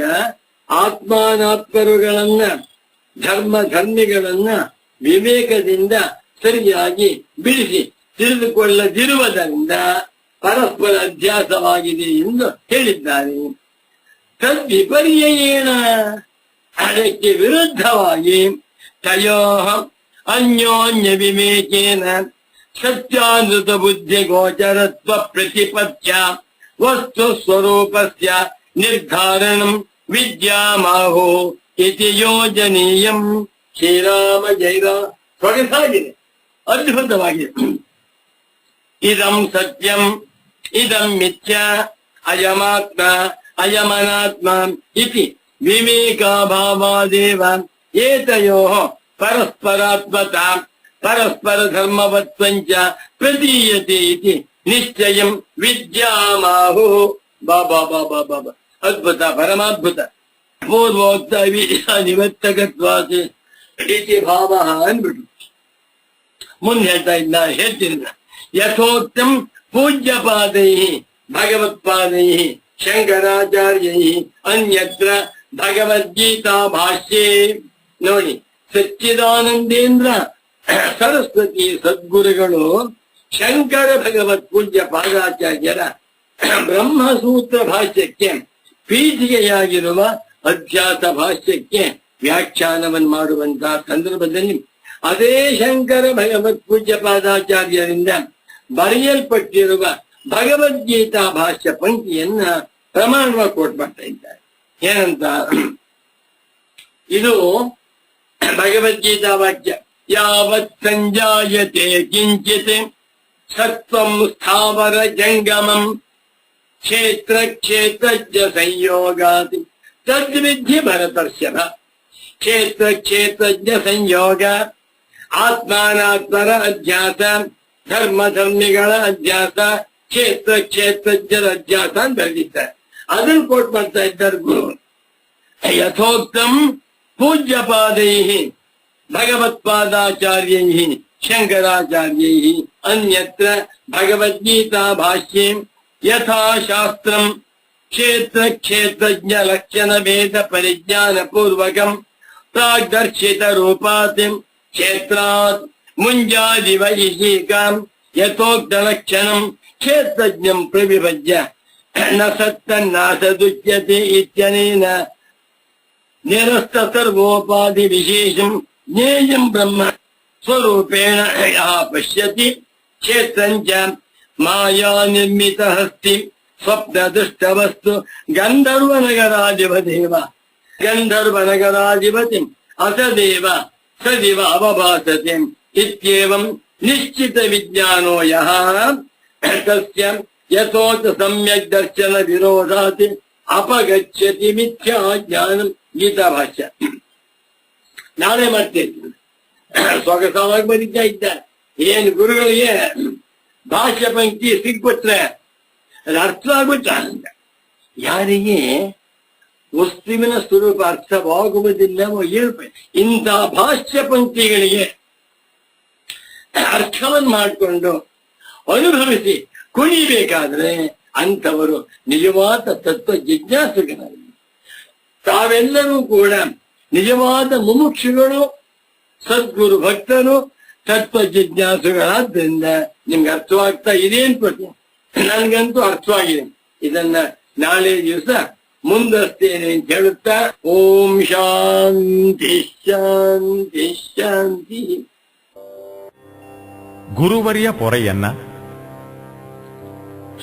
ಆತ್ಮಾನಾತ್ಮರುಗಳನ್ನ ಧರ್ಮ ಧರ್ಮಿಗಳನ್ನ ವಿವೇಕದಿಂದ ಸರಿಯಾಗಿ ಬಿಡಿಸಿ ತಿಳಿದುಕೊಳ್ಳದಿರುವುದರಿಂದ ಪರಸ್ಪರ ಅಧ್ಯಾಸವಾಗಿದೆ ಎಂದು ಹೇಳಿದ್ದಾರೆ. ತದ್ವಿಪರ್ಯಯೇನ ಅದಕ್ಕೆ ವಿರುದ್ಧವಾಗಿ ತಯೋ ಅನ್ಯೋನ್ಯ ವಿವೇಕೇನ ಸತ್ಯಾನೃತ ಬುದ್ಧಿ ಗೋಚರತ್ವ ಪ್ರತಿಪತ್ಯ ವಸ್ತು ಸ್ವರೂಪಸ್ಯ ನಿರ್ಧಾರಣಂ ವಿದ್ಯಾಮಾಹೋ ಇತಿ ಯೋಜನೀಯಂ. ಶ್ರೀರಾಮ ಜೈರಾಮ ಸೊಗಸಾಗಿದೆ, ಅದ್ಭುತವಾಗಿದೆ. ಇದಂ ಸತ್ಯಂ ಇದಂ ಮಿಥ್ಯ ಅಯಮಾತ್ಮ ಅಯಮನಾತ್ಮ ಇತಿ ವಿವೇಕಾಭಾವಾದೇವ ಏತಯೋಃ ಪರಸ್ಪರಾತ್ಮತ ಪರಸ್ಪರ ಧರ್ಮವತ್ವಂಚ ಪ್ರತೀಯತೆ ಇತಿ ನಿಶ್ಚಯಂ ವಿದ್ಯಾಮಾಹು. ಬಾಬಾ ಬಾಬಾ ಬಾಬಾ ಅದ್ಭುತ, ಪರಮಾದ್ಭುತ. ಪೂರ್ವೋಕ್ತ ನಿವರ್ತಕತ್ವಾಸಿ ಇತಿ ಭಾವ ಅಂದ್ಬಿಟ್ಟು ಮುಂದೆ ಹೇಳ್ತೀನಿ. ಯಥೋಕ್ತಂ ಪೂಜ್ಯಪಾದೈ ಭಗವತ್ಪಾದೈ ಶಂಕರಾಚಾರ್ಯೈ ಅನ್ಯತ್ರ ಭಗವದ್ಗೀತಾ ಭಾಷ್ಯೇ. ನೋಡಿ, ಸಚ್ಚಿದಾನಂದೇಂದ್ರ ಸರಸ್ವತಿ ಸದ್ಗುರುಗಳು ಶಂಕರ ಭಗವತ್ ಪೂಜ್ಯ ಪಾದಾಚಾರ್ಯರ ಬ್ರಹ್ಮಸೂತ್ರ ಭಾಷ್ಯಕ್ಕೆ ಪೀಠಿಗೆಯಾಗಿರುವ ಅಧ್ಯಾಸ ಭಾಷ್ಯಕ್ಕೆ ವ್ಯಾಖ್ಯಾನವನ್ನು ಮಾಡುವಂತಹ ಸಂದರ್ಭದಲ್ಲಿ ಅದೇ ಶಂಕರ ಭಗವತ್ ಪೂಜ್ಯ ಪಾದಾಚಾರ್ಯರಿಂದ ಬರೆಯಲ್ಪಟ್ಟಿರುವ ಭಗವದ್ಗೀತಾ ಭಾಷ್ಯ ಪಂಕ್ತಿಯನ್ನ ಪ್ರಮಾಣವಾಗಿ ಕೋಟ್ ಮಾಡ್ತಾ ಇದ್ದಾರೆ. ಏನಂತ? ಇದು ಭಗವದ್ಗೀತಾ ವಾಕ್ಯ. ಯಾವತ್ ಸಂಜಾಯತೆ ಕಿಂಚಿತ್ ಸತ್ವಂ ಸ್ಥಾವರ ಜಂಗಮಂ ಕ್ಷೇತ್ರ ಕ್ಷೇತ್ರಜ್ಞ ಸಂಯೋಗಾತ್ ತದ್ವಿಧಿ ಭರತರ್ಷಭ. ಕ್ಷೇತ್ರ ಕ್ಷೇತ್ರಜ್ಞ ಸಂಯೋಗ, ಆತ್ಮಾನಾತ್ಮರ ಅಧ್ಯಾಸ, ಧರ್ಮ ಧರ್ಮಿಗಳ ಅಧ್ಯಾಸ, ಕ್ಷೇತ್ರ ಕ್ಷೇತ್ರಜ್ಞರ ಅಧ್ಯಾಸ ಅಂತ ಬರೆದಿದ್ದಾರೆ. ಅದನ್ನು ಕೋಟ್ ಮಾಡ್ತಾ ಇದ್ದಾರೆ ಗುರು. ಯಥೋಕ್ತಂ ಪೂಜ್ಯಪಾದೈ ಭಗವತ್ಪಾದಾಚಾರ್ಯೈ ಶಂಕರಾಚಾರ್ಯೈ ಅನ್ಯತ್ರ ಭಗವದ್ಗೀತಾ ಭಾಷ್ಯೆ ಯಥಾ ಶಾಸ್ತ್ರಂ ಕ್ಷೇತ್ರ ಕ್ಷೇತ್ರಜ್ಞ ಲಕ್ಷಣ ಭೇದ ಪರಿಜ್ಞಾನ ಪೂರ್ವಕಂ ಪ್ರಾಗ್ದರ್ಶಿತ ರೂಪಾತ್ ಕ್ಷೇತ್ರಾತ್ ಮುಂಜಾದಿವ ಈಶೀಕಾಂ ಯಥೋಕ್ತ ಲಕ್ಷಣಂ ಕ್ಷೇತ್ರಜ್ಞಂ ಪ್ರವಿಭಜ್ಯ ನ ಸತ್ತನ್ನಾಸದುಚ್ಯತೆ ಇತ್ಯನೇನ ನಿರಸ್ತ ಸರ್ವೋಪಾಧಿ ವಿಶೇಷಂ ಜ್ಞೇಯಂ ಬ್ರಹ್ಮ ಸ್ವರೂಪೇಣ ಯಃ ಪಶ್ಯತಿ ಕ್ಷೇತ್ರಂಚ ಮಾಯಾ ನಿರ್ಮಿತ ಹಸ್ತಿ ಸ್ವಪ್ನ ದೃಷ್ಟವಸ್ತು ಗಂಧರ್ವನಗರಾಧಿಪದೇವ ಗಂಧರ್ವನಗರಾಧಿಪತಿ ಅಸದೇವ ಸದಿವ ಅವಭಾಸತೆ ಇತ್ಯೇವಂ ನಿಶ್ಚಿತ ವಿಜ್ಞಾನೋ ಯಃ ತಸ್ಯ ಯಥೋತ ಸಮ್ಯಕ್ ದರ್ಶನ ವಿರೋಧಾತ್ ಅಪಗಚ್ಚತಿ ಮಿಥ್ಯಾ ಜ್ಞಾನಂ. ಗೀತಾ ಭಾಷ್ಯ ನಾಳೆ ಮಾಡ್ತೇನೆ. ಸೊಗಸವಾಗಿ ಬರೀತಾ ಇದ್ದಾರೆ. ಏನು ಗುರುಗಳಿಗೆ ಭಾಷ್ಯ ಪಂಕ್ತಿ ಸಿಗ್ಬಿಟ್ರೆ ಅದು ಅರ್ಥ ಆಗ್ಬಿಟ್ಟ. ಯಾರಿಗೆ ವಸ್ತುವಿನ ಸ್ವರೂಪ ಅರ್ಥವಾಗುವುದಿಲ್ಲವೋ ಏನು ಇಂಥ ಭಾಷ್ಯ ಪಂಕ್ತಿಗಳಿಗೆ ಅರ್ಥವನ್ನು ಮಾಡಿಕೊಂಡು ಅನುಭವಿಸಿ ಕುಣಿಬೇಕಾದ್ರೆ ಅಂಥವರು ನಿಜವಾದ ತತ್ವ ಜಿಜ್ಞಾಸುಗಳಾಗಿ ತಾವೆಲ್ಲರೂ ಕೂಡ ನಿಜವಾದ ಮುಮುಕ್ಷುಗಳು, ಸದ್ಗುರು ಭಕ್ತರು, ತತ್ವ ಜಿಜ್ಞಾಸುಗಳಾದ್ರಿಂದ ನಿಮ್ಗೆ ಅರ್ಥವಾಗ್ತಾ ಇದೆ ಅನ್ಕೋತೀನಿ. ನನ್ಗಂತೂ ಅರ್ಥವಾಗಿದೆ. ಇದನ್ನ ನಾಳೆ ದಿವಸ ಮುಂದಸ್ತೇನೆ ಅಂತ ಹೇಳುತ್ತಾ ಓಂ ಶಾಂತಿ ಶಾಂತಿ ಶಾಂತಿ. ಗುರುವರ್ಯ ಪೊರೆಯನ್ನ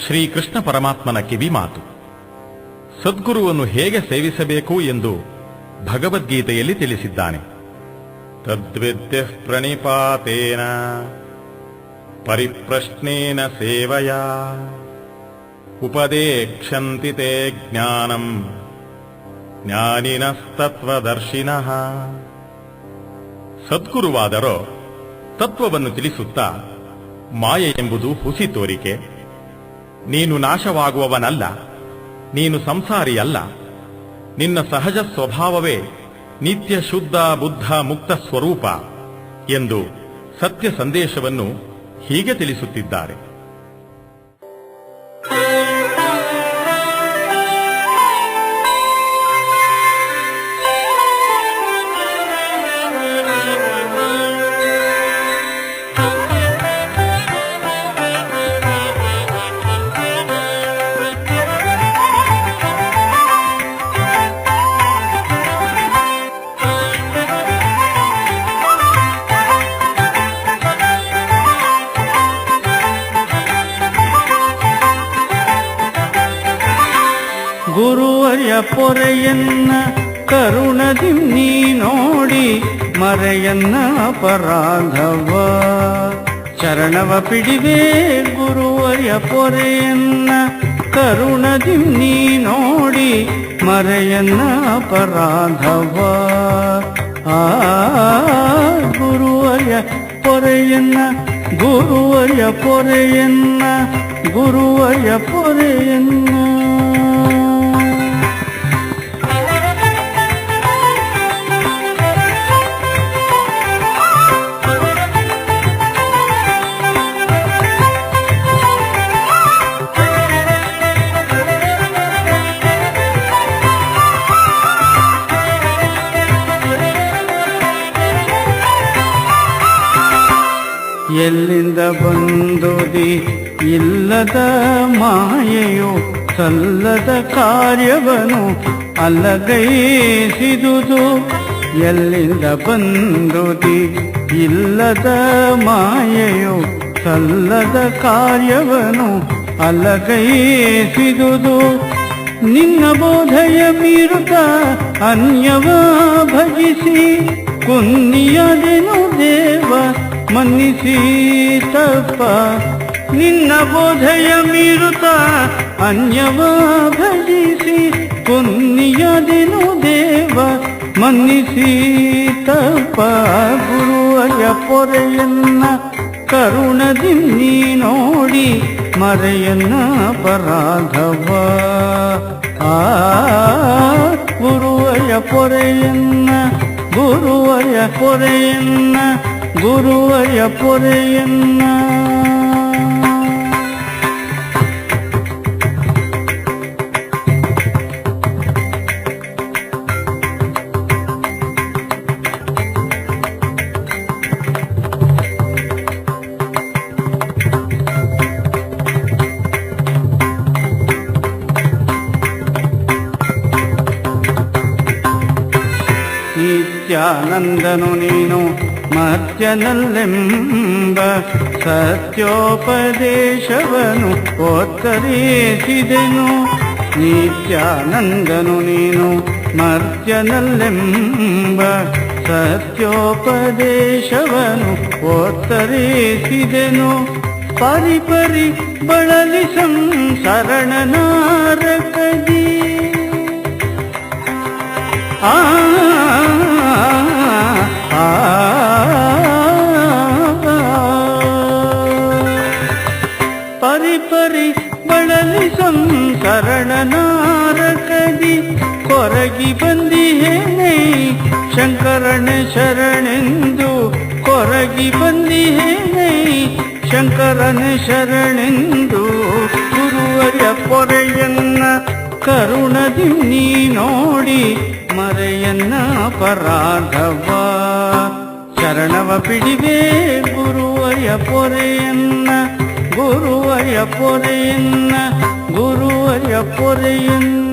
ಶ್ರೀಕೃಷ್ಣ ಪರಮಾತ್ಮನ ಕಿವಿ ಮಾತು. ಸದ್ಗುರುವನ್ನು ಹೇಗೆ ಸೇವಿಸಬೇಕು ಎಂದು ಭಗವದ್ಗೀತೆಯಲ್ಲಿ ತಿಳಿಸಿದ್ದಾನೆ. ತದ್ವಿದ್ಯ ಪ್ರಣಿಪಾತೇನ ಪರಿಪ್ರಶ್ನೇನ ಸೇವಯಾ ಉಪದೇಕ್ಷಂತಿ ತೇ ಜ್ಞಾನಂ ಜ್ಞಾನಿನಸ್ತತ್ವದರ್ಶಿನಃ. ಸದ್ಗುರುವಾದರೋ ತತ್ವವನ್ನು ತಿಳಿಸುತ್ತಾ ಮಾಯೆ ಎಂಬುದು ಹುಸಿ ತೋರಿಕೆ, ನೀನು ನಾಶವಾಗುವವನಲ್ಲ, ನೀನು ಸಂಸಾರಿಯಲ್ಲ, ನಿನ್ನ ಸಹಜ ಸ್ವಭಾವವೇ ನಿತ್ಯ ಶುದ್ಧ ಬುದ್ಧ ಮುಕ್ತ ಸ್ವರೂಪ ಎಂದು ಸತ್ಯ ಸಂದೇಶವನ್ನು ಹೀಗೆ ತಿಳಿಸುತ್ತಿದ್ದಾರೆ. ಗುರುವರ್ಯ ಪೊರೆಯನ್ನ ಕರುಣದಿ ನೀ ನೋಡಿ ಮರೆಯನ್ನ ಅಪರಾಧವ ಚರಣವ ಪಿಡಿವೆ. ಗುರುವರ್ಯ ಪೊರೆಯನ್ನ ಕರುಣದಿ ನೀ ನೋಡಿ ಮರೆಯನ್ನ ಅಪರಾಧವ. ಗುರುವರ್ಯ ಪೊರೆಯನ್ನ ಗುರುವರ್ಯ ಪೊರೆಯನ್ನ ಗುರುವರ್ಯ ಪೊರೆಯನ್ನ. ಎಲ್ಲಿಂದ ಬಂದುದಿ ಇಲ್ಲದ ಮಾಯೆಯು ಸಲ್ಲದ ಕಾರ್ಯವನ್ನು ಅಲ್ಲಗೈಸಿದುದು. ಎಲ್ಲಿಂದ ಬಂದುದಿ ಇಲ್ಲದ ಮಾಯೆಯು ಸಲ್ಲದ ಕಾರ್ಯವನ್ನು ಅಲ್ಲಗೈಸಿದುದು. ನಿನ್ನ ಬೋಧೆಯ ಮೀರುತ್ತ ಅನ್ಯವ ಭಜಿಸಿ ಕುನ್ನಿಯದೆನು ದೇವ ಮನ್ನಿಸಿ ತಪ್ಪ. ನಿನ್ನ ಬೋಧೆಯ ಮೀರುತ್ತ ಅನ್ಯವ ಭಜಿಸಿ ಕುನ್ನಿಯದೆನು ದೇವ ಮನ್ನಿಸಿ ತಪ್ಪ. ಗುರುವರ್ಯ ಪೊರೆಯನ್ನ ಕರುಣದಿ ನೀ ನೋಡಿ ಮರೆಯನ್ನ ಅಪರಾಧವ. ಗುರುವರ್ಯ ಪೊರೆಯನ್ನ ಗುರುವರ್ಯ ಪೊರೆಯನ್ನ ಗುರುವರ್ಯ ಪೊರೆಯನ್ನ. ನಿತ್ಯಾನಂದನು ನೀನು ಮರ್ತ್ಯನಲ್ಲೆಂಬ ಸತ್ಯೋಪದೇಶವನು ಓತ್ತರಿಸಿದೆನು. ನಿತ್ಯಾನಂದನು ನೀನು ಮರ್ತ್ಯನಲ್ಲೆಂಬ ಸತ್ಯೋಪದೇಶವನು ಓತ್ತರಿಸಿದೆನು. ಪರಿಪರಿ ಬಳಲಿ ಸಂಸರಣನಾರಕದಿ ಪರಿಪರಿ ಬಳಲಿ ಸಂಸರಣನಾರಕದಿ ಕೊರಗಿ ಕರಗಿ ಬಂದಿಹೇನೈ ಶಂಕರನ ಶರಣೆಂದು ಗುರುವರ್ಯ ಪೊರೆಯನ್ನ ಕರುಣದಿ ನೀ ನೋಡಿ ಮರೆಯನ್ನ ಅಪರಾಧವ ಶರಣವ ಬಿಡಿವೆ ಗುರುವರ್ಯ ಪೊರೆಯನ್ನ ಗುರುವರ್ಯ ಪೊರೆಯನ್ನ ಗುರುವರ್ಯ ಪೊರೆಯನ್ನ